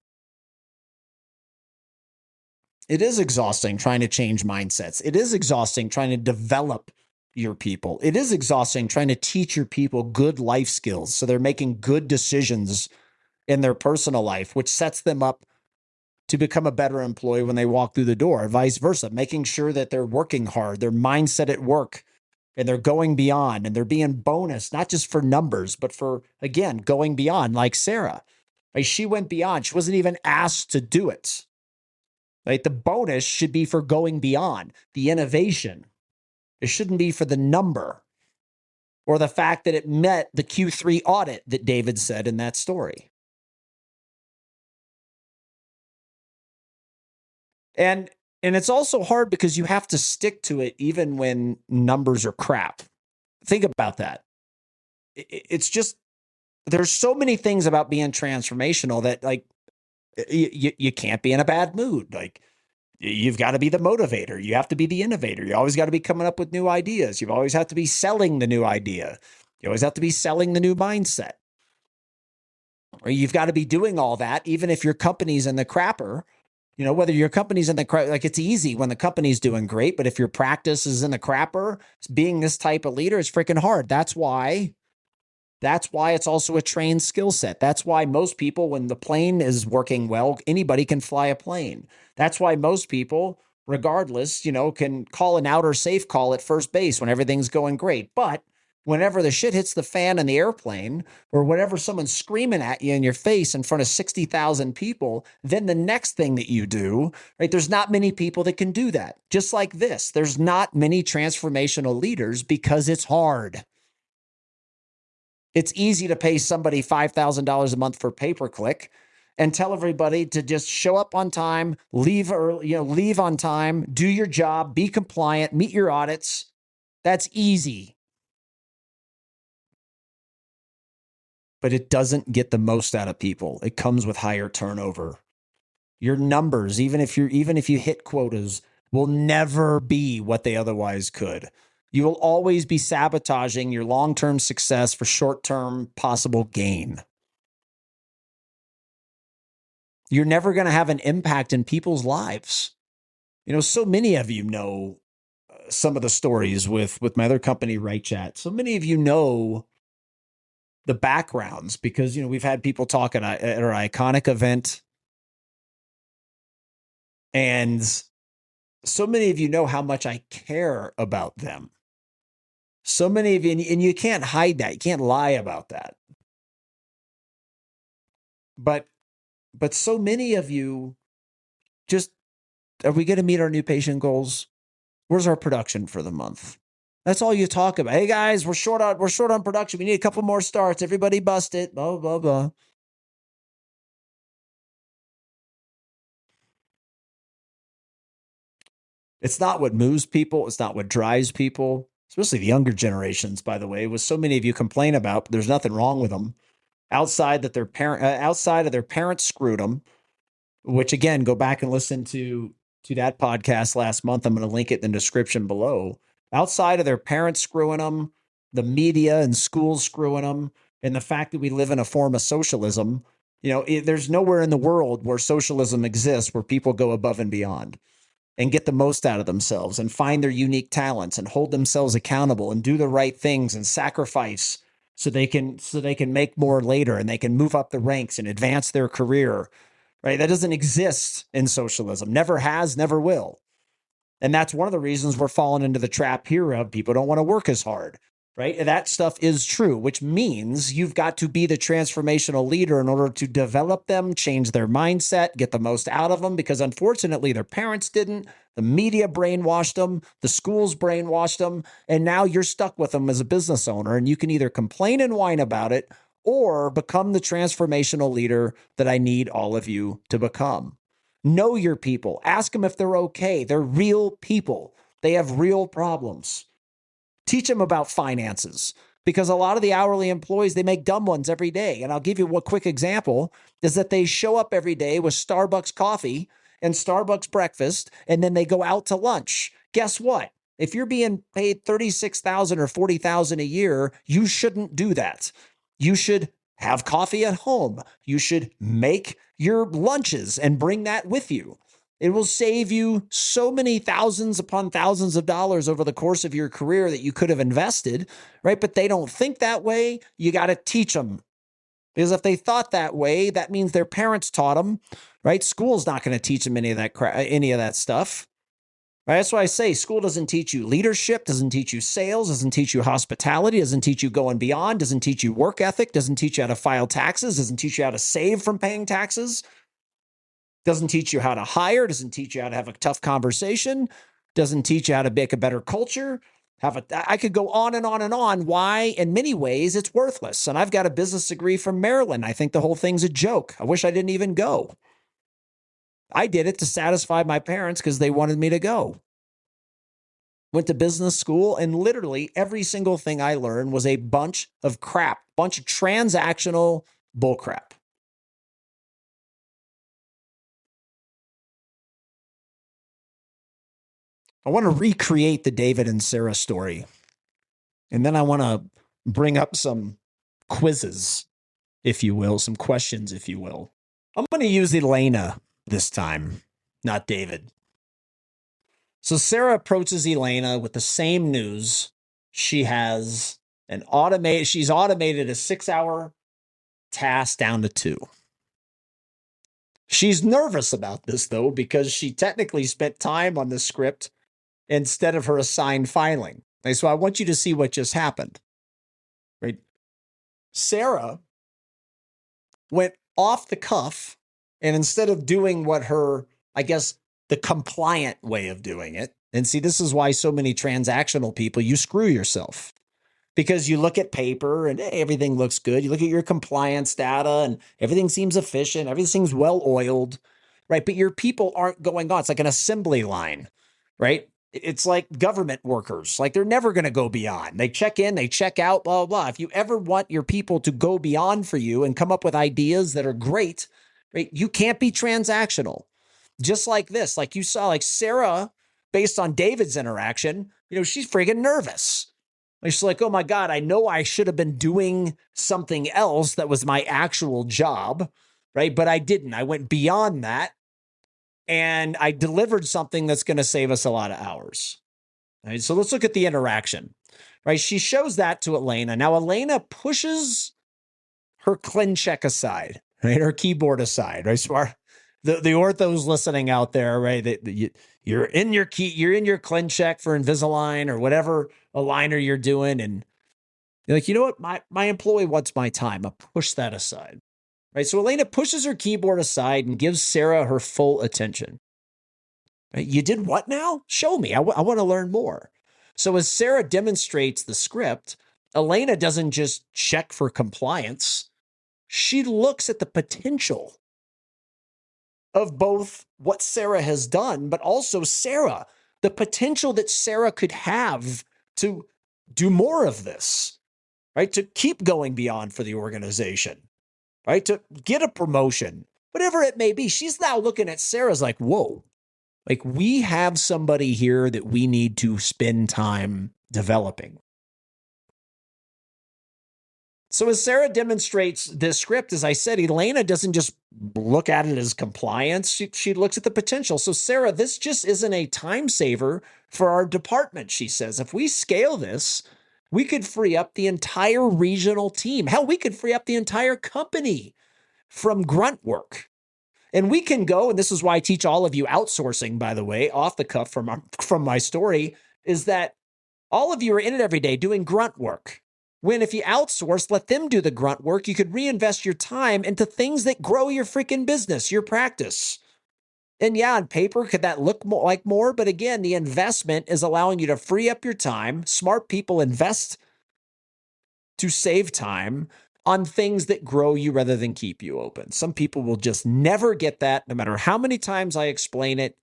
It is exhausting trying to change mindsets. It is exhausting trying to develop your people. It is exhausting trying to teach your people good life skills so they're making good decisions in their personal life, which sets them up to become a better employee when they walk through the door, vice versa, making sure that they're working hard, their mindset at work, and they're going beyond, and they're being bonus, not just for numbers, but for, again, going beyond, like Sarah. Right? She went beyond. She wasn't even asked to do it. Right? The bonus should be for going beyond, the innovation. It shouldn't be for the number or the fact that it met the Q3 audit that David said in that story. And it's also hard because you have to stick to it even when numbers are crap. Think about that. It's just, there's so many things about being transformational that like you can't be in a bad mood. Like you've got to be the motivator. You have to be the innovator. You always got to be coming up with new ideas. You've always have to be selling the new idea. You always have to be selling the new mindset. Or you've got to be doing all that, even if your company's in the crapper. You know, whether your company's in the crap, like it's easy when the company's doing great, but if your practice is in the crapper, being this type of leader is freaking hard. That's why it's also a trained skill set. That's why most people, when the plane is working well, anybody can fly a plane. That's why most people, regardless, you know, can call an outer safe call at first base when everything's going great. But whenever the shit hits the fan in the airplane, or whenever someone's screaming at you in your face in front of 60,000 people, then the next thing that you do, right? There's not many people that can do that. Just like this, there's not many transformational leaders because it's hard. It's easy to pay somebody $5,000 a month for pay-per-click and tell everybody to just show up on time, leave early, leave on time, do your job, be compliant, meet your audits. That's easy. But it doesn't get the most out of people. It comes with higher turnover. Your numbers, even if you hit quotas, will never be what they otherwise could. You will always be sabotaging your long-term success for short-term possible gain. You're never going to have an impact in people's lives. You know, so many of you know some of the stories with my other company, Wright. So many of you know the backgrounds because, you know, we've had people talk at our iconic event. And so many of you know how much I care about them. So many of you, and you can't hide that. You can't lie about that. But so many of you just, are we going to meet our new patient goals? Where's our production for the month? That's all you talk about. Hey guys, we're short on production. We need a couple more starts. Everybody bust it. Blah, blah, blah. It's not what moves people. It's not what drives people, especially the younger generations, by the way, with so many of you complain about, but there's nothing wrong with them outside of their parents screwed them, which again, go back and listen to that podcast last month. I'm going to link it in the description below. Outside of their parents screwing them, the media and schools screwing them, and the fact that we live in a form of socialism, you know, there's nowhere in the world where socialism exists where people go above and beyond and get the most out of themselves and find their unique talents and hold themselves accountable and do the right things and sacrifice so they can make more later and they can move up the ranks and advance their career, right? That doesn't exist in socialism. Never has, never will. And that's one of the reasons we're falling into the trap here of people don't want to work as hard, right? And that stuff is true, which means you've got to be the transformational leader in order to develop them, change their mindset, get the most out of them, because unfortunately their parents didn't, the media brainwashed them, the schools brainwashed them, and now you're stuck with them as a business owner, and you can either complain and whine about it or become the transformational leader that I need all of you to become. Know your people. Ask them if they're okay. They're real people. They have real problems. Teach them about finances because a lot of the hourly employees, they make dumb ones every day. And I'll give you a quick example is that they show up every day with Starbucks coffee and Starbucks breakfast, and then they go out to lunch. Guess what? If you're being paid $36,000 or $40,000 a year, you shouldn't do that. You should have coffee at home. You should make your lunches and bring that with you. It will save you so many thousands upon thousands of dollars over the course of your career that you could have invested, right? But they don't think that way. You got to teach them. Because if they thought that way, that means their parents taught them, right? School's not going to teach them any of that stuff. Right? That's why I say school doesn't teach you leadership, doesn't teach you sales, doesn't teach you hospitality, doesn't teach you going beyond, doesn't teach you work ethic, doesn't teach you how to file taxes, doesn't teach you how to save from paying taxes, doesn't teach you how to hire, doesn't teach you how to have a tough conversation, doesn't teach you how to make a better culture. I could go on and on and on why, in many ways, it's worthless. And I've got a business degree from Maryland. I think the whole thing's a joke. I wish I didn't even go. I did it to satisfy my parents because they wanted me to go. Went to business school, and literally every single thing I learned was a bunch of crap, bunch of transactional bullcrap. I want to recreate the David and Sarah story. And then I want to bring up some quizzes, if you will, some questions, if you will. I'm going to use Elena this time, not David. So Sarah approaches Elena with the same news. She's automated a 6-hour task down to 2. She's nervous about this, though, because she technically spent time on the script instead of her assigned filing. Okay, so I want you to see what just happened. Right? Sarah went off the cuff, and instead of doing what her, I guess, the compliant way of doing it, and see, this is why so many transactional people, you screw yourself. Because you look at paper and hey, everything looks good. You look at your compliance data and everything seems efficient. Everything's well oiled, right? But your people aren't going on. It's like an assembly line, right? It's like government workers. Like they're never going to go beyond. They check in, they check out, blah, blah, blah. If you ever want your people to go beyond for you and come up with ideas that are great, right? You can't be transactional. Just like this, like you saw, like Sarah, based on David's interaction, she's friggin' nervous. She's like, oh my God, I know I should have been doing something else that was my actual job, right? But I didn't. I went beyond that and I delivered something that's going to save us a lot of hours. Right? So let's look at the interaction, right? She shows that to Elena. Now, Elena pushes her ClinCheck aside, right? Her keyboard aside, right? So the orthos listening out there, right? You're in your ClinCheck for Invisalign or whatever aligner you're doing. And you're like, you know what? My employee wants my time. I'll push that aside. Right. So Elena pushes her keyboard aside and gives Sarah her full attention. Right? You did what now? Show me. I want to learn more. So as Sarah demonstrates the script, Elena doesn't just check for compliance. She looks at the potential of both what Sarah has done, but also Sarah, the potential that Sarah could have to do more of this, right? To keep going beyond for the organization, right? To get a promotion, whatever it may be. She's now looking at Sarah's like, whoa, like we have somebody here that we need to spend time developing. So as Sarah demonstrates this script, as I said, Elena doesn't just look at it as compliance. She looks at the potential. So Sarah, this just isn't a time saver for our department, she says. If we scale this, we could free up the entire regional team. Hell, we could free up the entire company from grunt work. And we can go, and this is why I teach all of you outsourcing, by the way, off the cuff from my story, is that all of you are in it every day doing grunt work. When if you outsource, let them do the grunt work, you could reinvest your time into things that grow your freaking business, your practice. And yeah, on paper, could that look like more? But again, the investment is allowing you to free up your time. Smart people invest to save time on things that grow you rather than keep you open. Some people will just never get that, no matter how many times I explain it.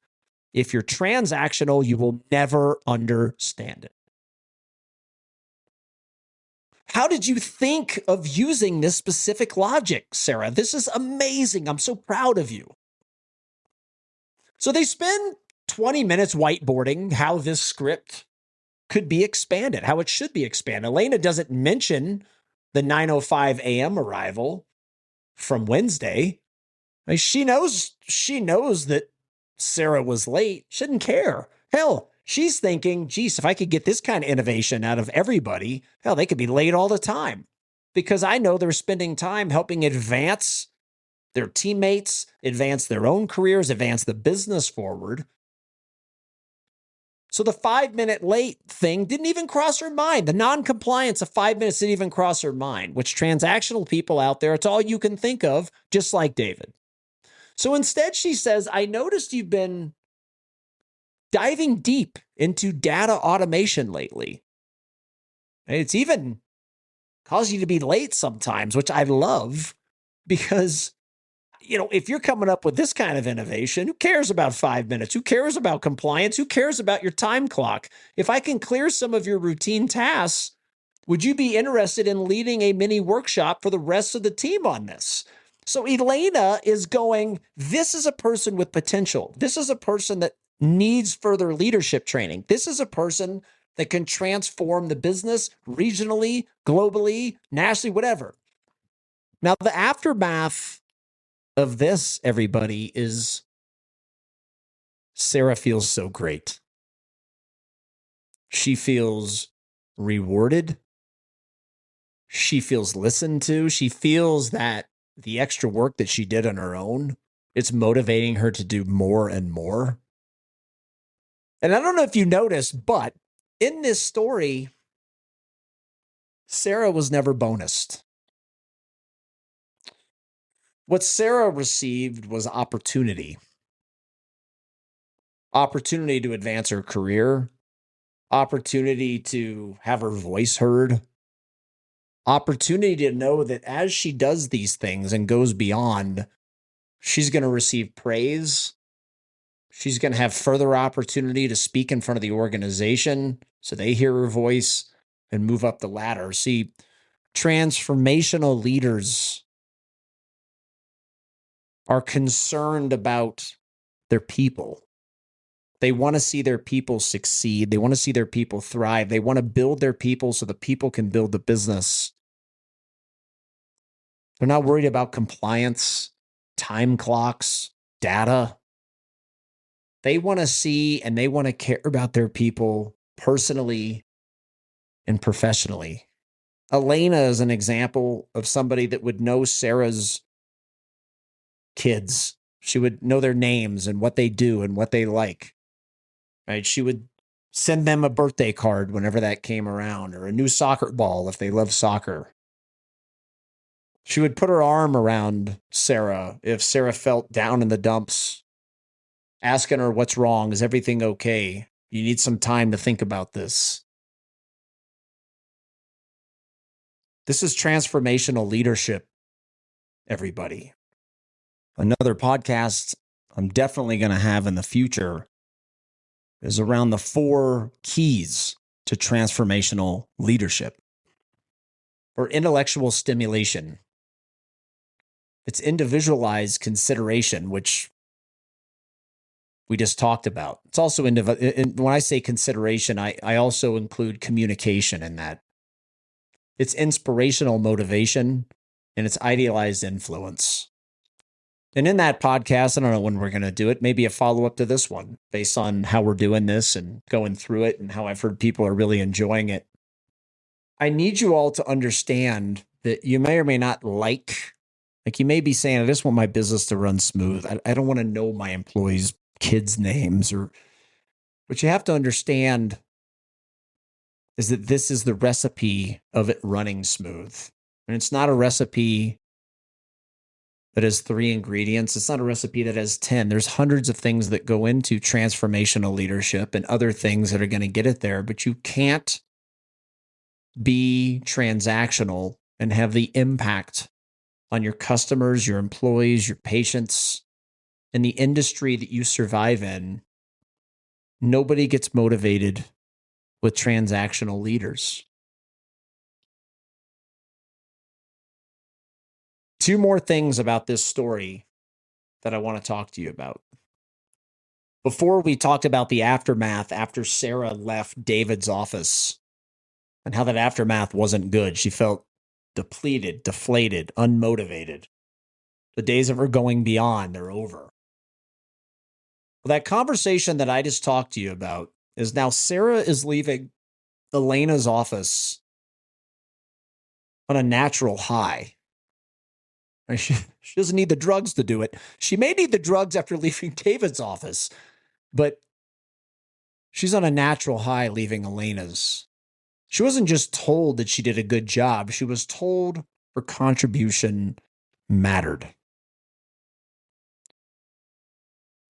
If you're transactional, you will never understand it. How did you think of using this specific logic, Sarah? This is amazing. I'm so proud of you. So they spend 20 minutes whiteboarding how this script could be expanded, how it should be expanded. Elena doesn't mention the 9:05 a.m. arrival from Wednesday. She knows that Sarah was late. Shouldn't care. Hell, she's thinking, geez, if I could get this kind of innovation out of everybody, hell, they could be late all the time because I know they're spending time helping advance their teammates, advance their own careers, advance the business forward. So the 5-minute late thing didn't even cross her mind. The non-compliance of 5 minutes didn't even cross her mind, which transactional people out there, it's all you can think of, just like David. So instead she says, I noticed you've been diving deep into data automation lately. It's even caused you to be late sometimes, which I love because if you're coming up with this kind of innovation, who cares about 5 minutes? Who cares about compliance? Who cares about your time clock? If I can clear some of your routine tasks, would you be interested in leading a mini workshop for the rest of the team on this? So Elena is going, this is a person with potential. This is a person that needs further leadership training. This is a person that can transform the business regionally, globally, nationally, whatever. Now, the aftermath of this, everybody, is Sarah feels so great. She feels rewarded. She feels listened to. She feels that the extra work that she did on her own, it's motivating her to do more and more. And I don't know if you noticed, but in this story, Sarah was never bonused. What Sarah received was opportunity. Opportunity to advance her career, opportunity to have her voice heard, opportunity to know that as she does these things and goes beyond, she's going to receive praise. She's going to have further opportunity to speak in front of the organization so they hear her voice and move up the ladder. See, transformational leaders are concerned about their people. They want to see their people succeed. They want to see their people thrive. They want to build their people so the people can build the business. They're not worried about compliance, time clocks, data. They want to see and they want to care about their people personally and professionally. Elena is an example of somebody that would know Sarah's kids. She would know their names and what they do and what they like. Right? She would send them a birthday card whenever that came around, or a new soccer ball if they love soccer. She would put her arm around Sarah if Sarah felt down in the dumps, asking her what's wrong. Is everything okay? You need some time to think about this. This is transformational leadership, everybody. Another podcast I'm definitely going to have in the future is around the 4 keys to transformational leadership, or intellectual stimulation. It's individualized consideration, which we just talked about. It's also, when I say consideration, I also include communication in that. It's inspirational motivation, and it's idealized influence. And in that podcast, I don't know when we're going to do it, maybe a follow-up to this one based on how we're doing this and going through it and how I've heard people are really enjoying it. I need you all to understand that you may or may not like you may be saying, I just want my business to run smooth. I don't want to know my employees' kids' names, what you have to understand is that this is the recipe of it running smooth. And it's not a recipe that has 3 ingredients. It's not a recipe that has 10. There's hundreds of things that go into transformational leadership and other things that are going to get it there, but you can't be transactional and have the impact on your customers, your employees, your patients, and the industry that you survive in. Nobody gets motivated with transactional leaders. 2 more things about this story that I want to talk to you about. Before we talked about the aftermath after Sarah left David's office and how that aftermath wasn't good. She felt depleted, deflated, unmotivated. The days of her going beyond are over. Well, that conversation that I just talked to you about is now Sarah is leaving Elena's office on a natural high. She doesn't need the drugs to do it. She may need the drugs after leaving David's office, but she's on a natural high leaving Elena's. She wasn't just told that she did a good job. She was told her contribution mattered.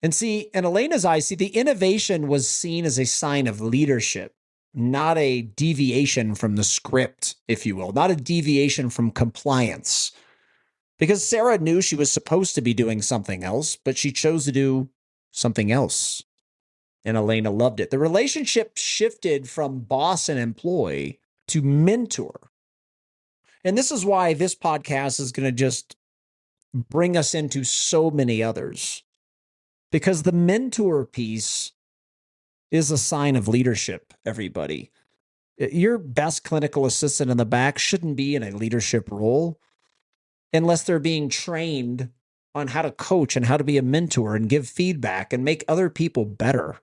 And see, in Elena's eyes, the innovation was seen as a sign of leadership, not a deviation from the script, if you will, not a deviation from compliance. because Sarah knew she was supposed to be doing something else, but she chose to do something else. And Elena loved it. The relationship shifted from boss and employee to mentor. And this is why this podcast is going to just bring us into so many others. Because the mentor piece is a sign of leadership, everybody. Your best clinical assistant in the back shouldn't be in a leadership role unless they're being trained on how to coach and how to be a mentor and give feedback and make other people better.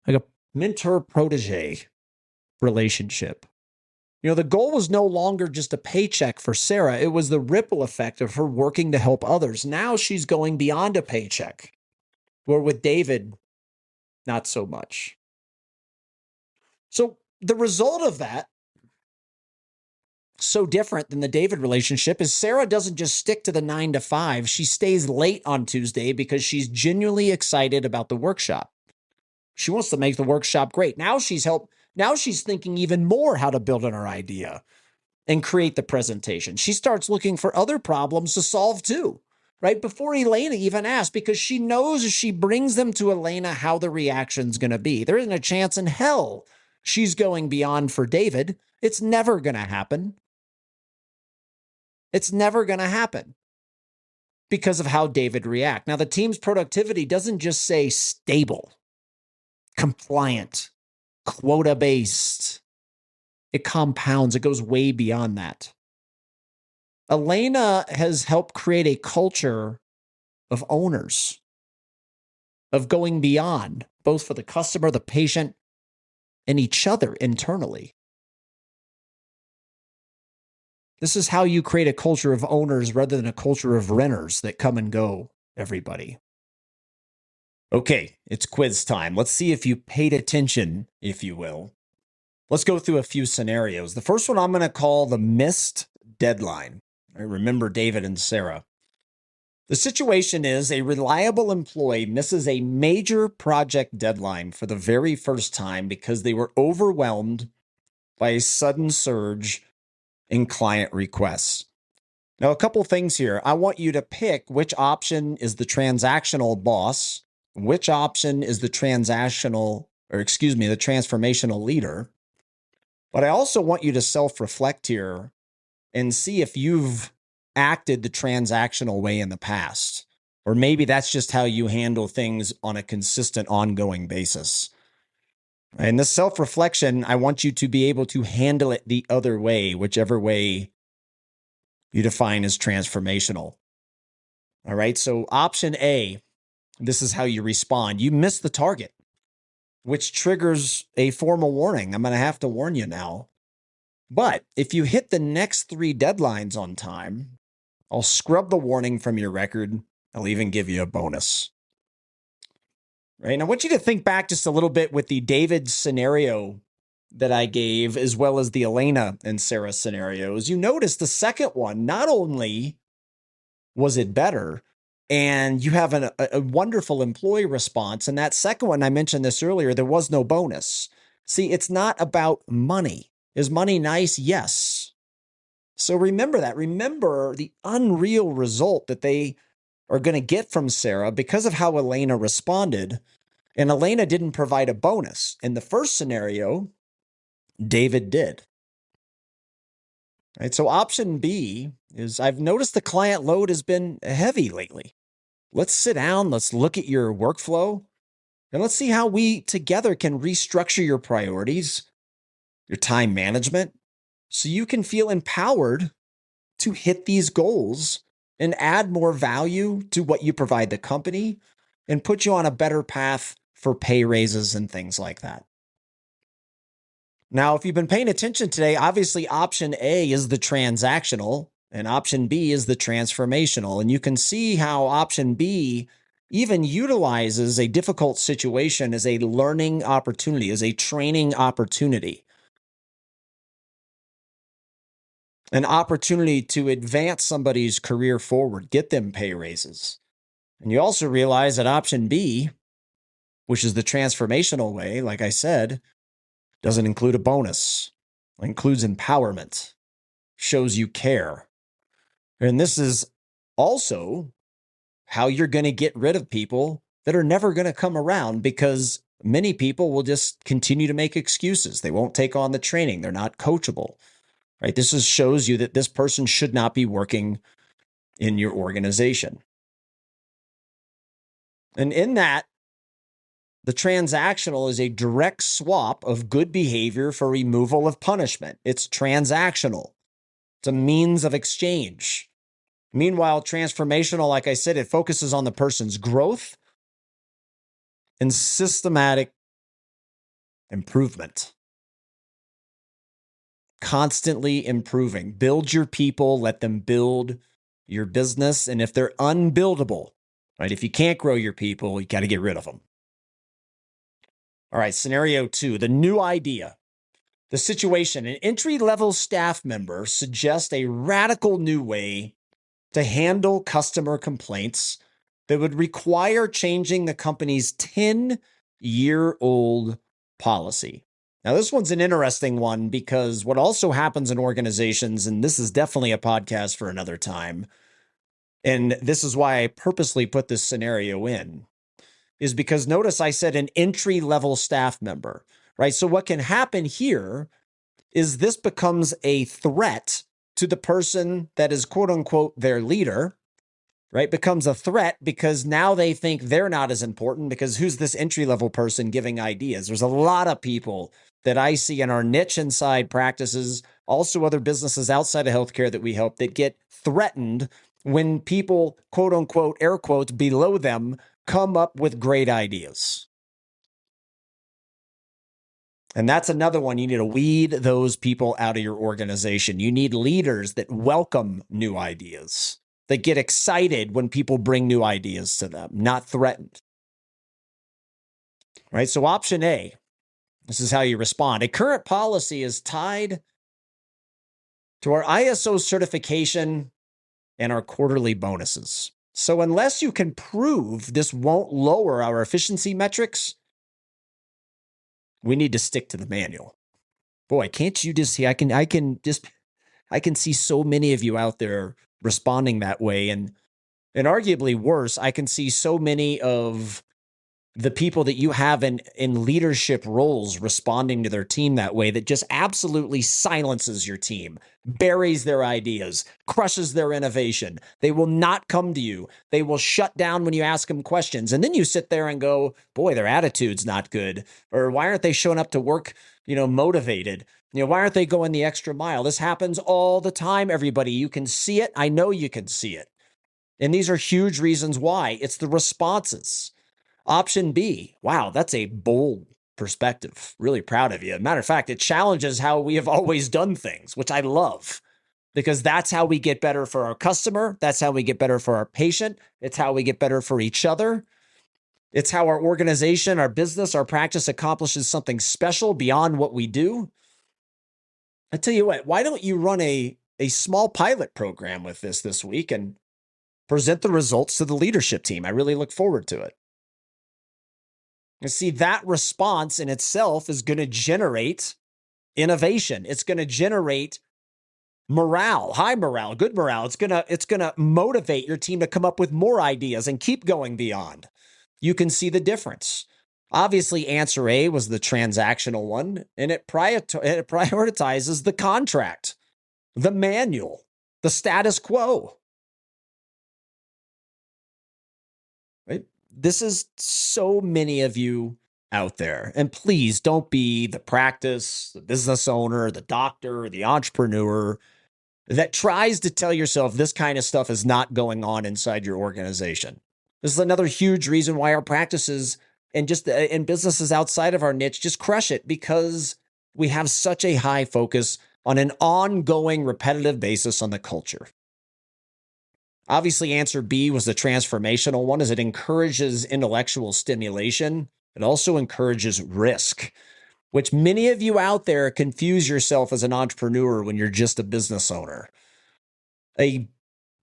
Like a mentor-protege relationship. The goal was no longer just a paycheck for Sarah. It was the ripple effect of her working to help others. Now she's going beyond a paycheck. Where with David, not so much. So the result of that, so different than the David relationship, is Sarah doesn't just stick to the 9 to 5. She stays late on Tuesday because she's genuinely excited about the workshop. She wants to make the workshop great. Now she's thinking even more how to build on her idea and create the presentation. She starts looking for other problems to solve too, right? Before Elena even asks, because she knows if she brings them to Elena how the reaction's going to be. There isn't a chance in hell she's going beyond for David. It's never going to happen. It's never going to happen because of how David reacts. Now, the team's productivity doesn't just say stable, compliant, quota-based. It compounds. It goes way beyond that. Elena has helped create a culture of owners, of going beyond, both for the customer, the patient, and each other internally. This is how you create a culture of owners rather than a culture of renters that come and go, everybody. Okay, it's quiz time. Let's see if you paid attention, if you will. Let's go through a few scenarios. The first one I'm going to call the missed deadline. I remember David and Sarah. The situation is a reliable employee misses a major project deadline for the very first time because they were overwhelmed by a sudden surge in client requests. Now, a couple things here. I want you to pick which option is the transactional boss, which option is the transformational leader. But I also want you to self-reflect here and see if you've acted the transactional way in the past. Or maybe that's just how you handle things on a consistent, ongoing basis. In this self-reflection, I want you to be able to handle it the other way, whichever way you define as transformational. All right, so option A, this is how you respond. You miss the target, which triggers a formal warning. I'm going to have to warn you now. But if you hit the next 3 deadlines on time, I'll scrub the warning from your record. I'll even give you a bonus. Right? And I want you to think back just a little bit with the David scenario that I gave, as well as the Elena and Sarah scenarios. You notice the second one, not only was it better, and you have a wonderful employee response. And that second one, I mentioned this earlier, there was no bonus. See, it's not about money. Is money nice? Yes. So remember that. Remember the unreal result that they are going to get from Sarah because of how Elena responded. And Elena didn't provide a bonus. In the first scenario, David did. Right, so option B is, I've noticed the client load has been heavy lately. Let's sit down, let's look at your workflow, and let's see how we together can restructure your priorities, your time management, so you can feel empowered to hit these goals and add more value to what you provide the company and put you on a better path for pay raises and things like that. Now, if you've been paying attention today, obviously option A is the transactional and option B is the transformational. And you can see how option B even utilizes a difficult situation as a learning opportunity, as a training opportunity. An opportunity to advance somebody's career forward, get them pay raises. And you also realize that option B, which is the transformational way, like I said, doesn't include a bonus. It includes empowerment, shows you care. And this is also how you're going to get rid of people that are never going to come around, because many people will just continue to make excuses. They won't take on the training. They're not coachable, right? This shows you that this person should not be working in your organization. And in that, the transactional is a direct swap of good behavior for removal of punishment. It's transactional. It's a means of exchange. Meanwhile, transformational, like I said, it focuses on the person's growth and systematic improvement. Constantly improving. Build your people, let them build your business. And if they're unbuildable, right? If you can't grow your people, you got to get rid of them. All right, scenario 2, the new idea. The situation, an entry-level staff member suggests a radical new way to handle customer complaints that would require changing the company's 10-year-old policy. Now, this one's an interesting one, because what also happens in organizations, and this is definitely a podcast for another time, and this is why I purposely put this scenario in, is because notice I said an entry-level staff member, right? So what can happen here is this becomes a threat to the person that is quote unquote their leader, right? Becomes a threat because now they think they're not as important, because who's this entry-level person giving ideas? There's a lot of people that I see in our niche inside practices, also other businesses outside of healthcare that we help, that get threatened when people, quote unquote, air quotes, below them come up with great ideas. And that's another one. You need to weed those people out of your organization. You need leaders that welcome new ideas, that get excited when people bring new ideas to them, not threatened. Right? So option A, this is how you respond. A current policy is tied to our ISO certification and our quarterly bonuses. So unless you can prove this won't lower our efficiency metrics, we need to stick to the manual. Boy, can't you just see? I can see so many of you out there responding that way, and arguably worse, I can see so many of the people that you have in leadership roles responding to their team that way, that just absolutely silences your team, buries their ideas, crushes their innovation. They will not come to you. They will shut down when you ask them questions. And then you sit there and go, boy, their attitude's not good. Or why aren't they showing up to work, motivated? Why aren't they going the extra mile? This happens all the time, everybody. You can see it. I know you can see it. And these are huge reasons why. It's the responses. Option B, wow, that's a bold perspective. Really proud of you. Matter of fact, it challenges how we have always done things, which I love, because that's how we get better for our customer. That's how we get better for our patient. It's how we get better for each other. It's how our organization, our business, our practice accomplishes something special beyond what we do. I tell you what, why don't you run a small pilot program with this week and present the results to the leadership team? I really look forward to it. You see, that response in itself is going to generate innovation. It's going to generate morale, high morale, good morale. It's going to motivate your team to come up with more ideas and keep going beyond. You can see the difference. Obviously, answer A was the transactional one, and it prioritizes the contract, the manual, the status quo. Right? This is so many of you out there. And please don't be the practice, the business owner, the doctor, the entrepreneur that tries to tell yourself this kind of stuff is not going on inside your organization. This is another huge reason why our practices and just in businesses outside of our niche just crush it, because we have such a high focus on an ongoing repetitive basis on the culture. Obviously, answer B was the transformational one, as it encourages intellectual stimulation. It also encourages risk, which many of you out there confuse yourself as an entrepreneur when you're just a business owner. A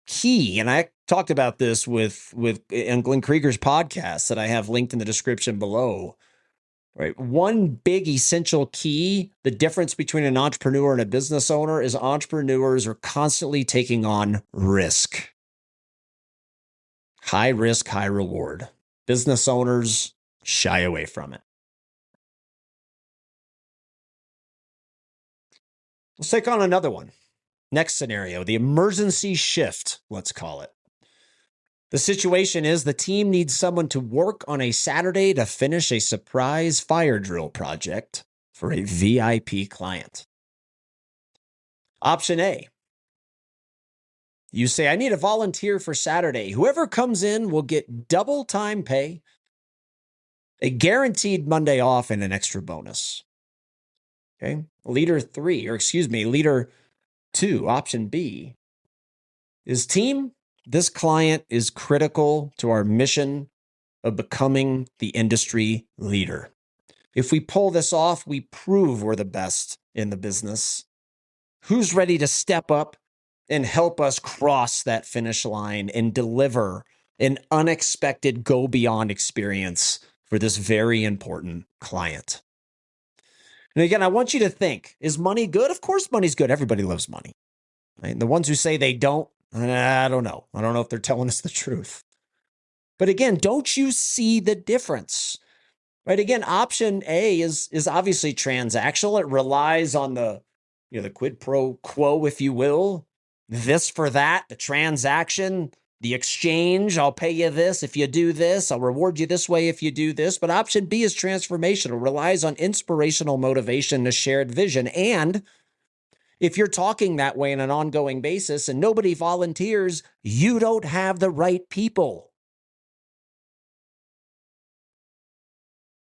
key, and I talked about this with in Glenn Krieger's podcast that I have linked in the description below. Right, one big essential key, the difference between an entrepreneur and a business owner, is entrepreneurs are constantly taking on risk. High risk, high reward. Business owners shy away from it. Let's take on another one. Next scenario, the emergency shift, let's call it. The situation is the team needs someone to work on a Saturday to finish a surprise fire drill project for a VIP client. Option A, you say, I need a volunteer for Saturday. Whoever comes in will get double time pay, a guaranteed Monday off, and an extra bonus. Okay. Leader 2, option B, is team, this client is critical to our mission of becoming the industry leader. If we pull this off, we prove we're the best in the business. Who's ready to step up and help us cross that finish line and deliver an unexpected go beyond experience for this very important client? And again, I want you to think, is money good? Of course, money's good. Everybody loves money. Right? And the ones who say they don't, I don't know. I don't know if they're telling us the truth. But again, don't you see the difference? Right? Again, option A is obviously transactional. It relies on the quid pro quo, if you will. This for that, the transaction, the exchange. I'll pay you this if you do this. I'll reward you this way if you do this. But option B is transformational, relies on inspirational motivation, a shared vision. And if you're talking that way on an ongoing basis and nobody volunteers, you don't have the right people.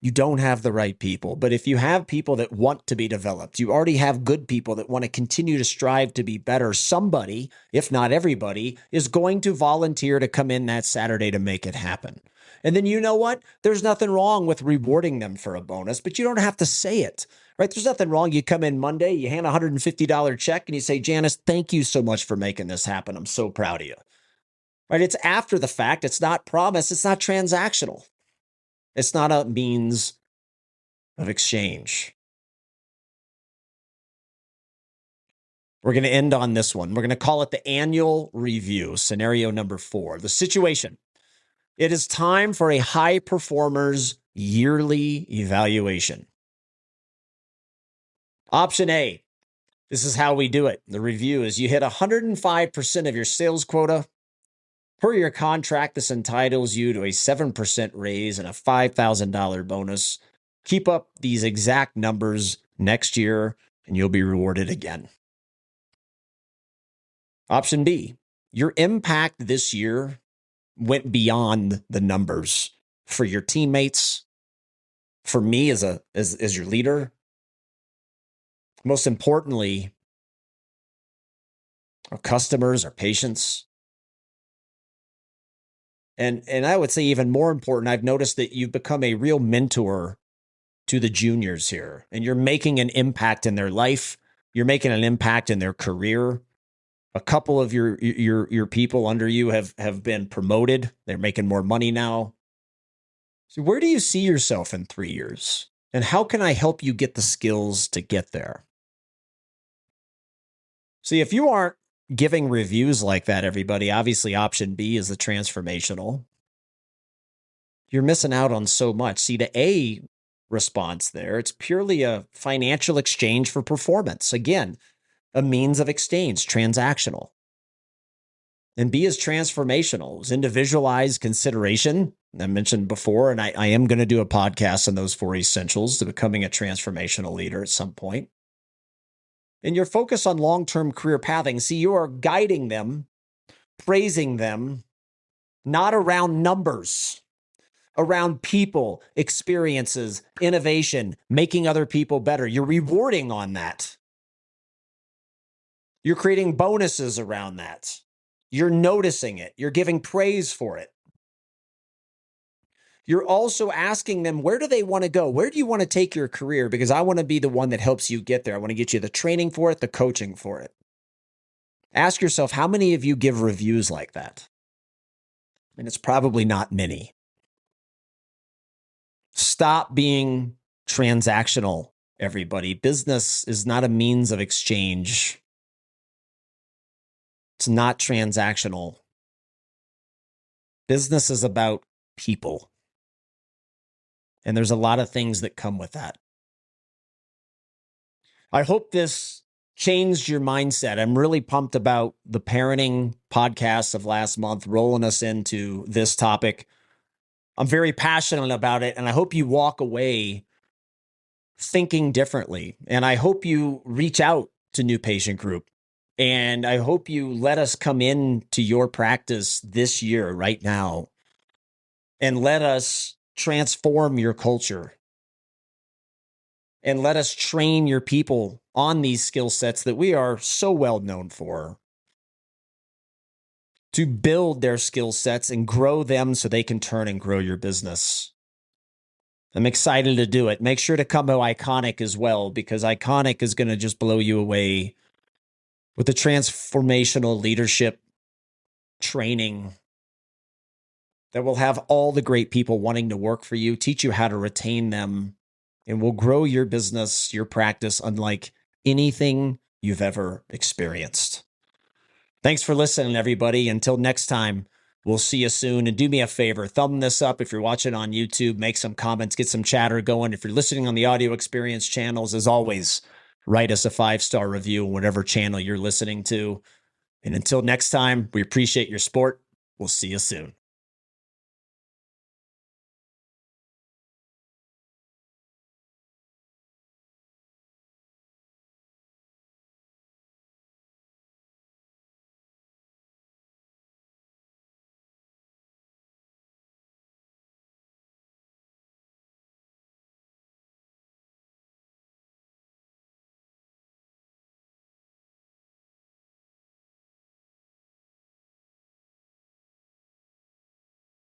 You don't have the right people. But if you have people that want to be developed, you already have good people that want to continue to strive to be better, somebody, if not everybody, is going to volunteer to come in that Saturday to make it happen. And then you know what? There's nothing wrong with rewarding them for a bonus, but you don't have to say it, right? There's nothing wrong. You come in Monday, you hand a $150 check and you say, Janice, thank you so much for making this happen. I'm so proud of you, right? It's after the fact. It's not promise. It's not transactional. It's not a means of exchange. We're going to end on this one. We're going to call it the annual review, scenario number 4. The situation. It is time for a high performer's yearly evaluation. Option A. This is how we do it. The review is you hit 105% of your sales quota. Per your contract, this entitles you to a 7% raise and a $5,000 bonus. Keep up these exact numbers next year, and you'll be rewarded again. Option B, your impact this year went beyond the numbers for your teammates, for me as your leader. Most importantly, our customers, our patients. And I would say even more important, I've noticed that you've become a real mentor to the juniors here, and you're making an impact in their life. You're making an impact in their career. A couple of your people under you have been promoted. They're making more money now. So where do you see yourself in 3 years? And how can I help you get the skills to get there? See, if you aren't giving reviews like that, everybody, obviously option B is the transformational. You're missing out on so much. See, the A response there, it's purely a financial exchange for performance. Again, a means of exchange, transactional. And B is transformational, is individualized consideration. I mentioned before, and I am going to do a podcast on those 4 essentials to becoming a transformational leader at some point. And your focus on long-term career pathing. See, you are guiding them, praising them, not around numbers, around people, experiences, innovation, making other people better. You're rewarding on that. You're creating bonuses around that. You're noticing it. You're giving praise for it. You're also asking them, where do they want to go? Where do you want to take your career? Because I want to be the one that helps you get there. I want to get you the training for it, the coaching for it. Ask yourself, how many of you give reviews like that? And it's probably not many. Stop being transactional, everybody. Business is not a means of exchange. It's not transactional. Business is about people. And there's a lot of things that come with that. I hope this changed your mindset. I'm really pumped about the parenting podcast of last month, rolling us into this topic. I'm very passionate about it, and I hope you walk away thinking differently. And I hope you reach out to New Patient Group. And I hope you let us come in to your practice this year, right now, and let us transform your culture. And let us train your people on these skill sets that we are so well known for, to build their skill sets and grow them so they can turn and grow your business. I'm excited to do it. Make sure to come to Iconic as well, because Iconic is going to just blow you away with the transformational leadership training that will have all the great people wanting to work for you, teach you how to retain them, and will grow your business, your practice, unlike anything you've ever experienced. Thanks for listening, everybody. Until next time, we'll see you soon. And do me a favor, thumb this up if you're watching on YouTube, make some comments, get some chatter going. If you're listening on the audio experience channels, as always, write us a 5-star review on whatever channel you're listening to. And until next time, we appreciate your support. We'll see you soon.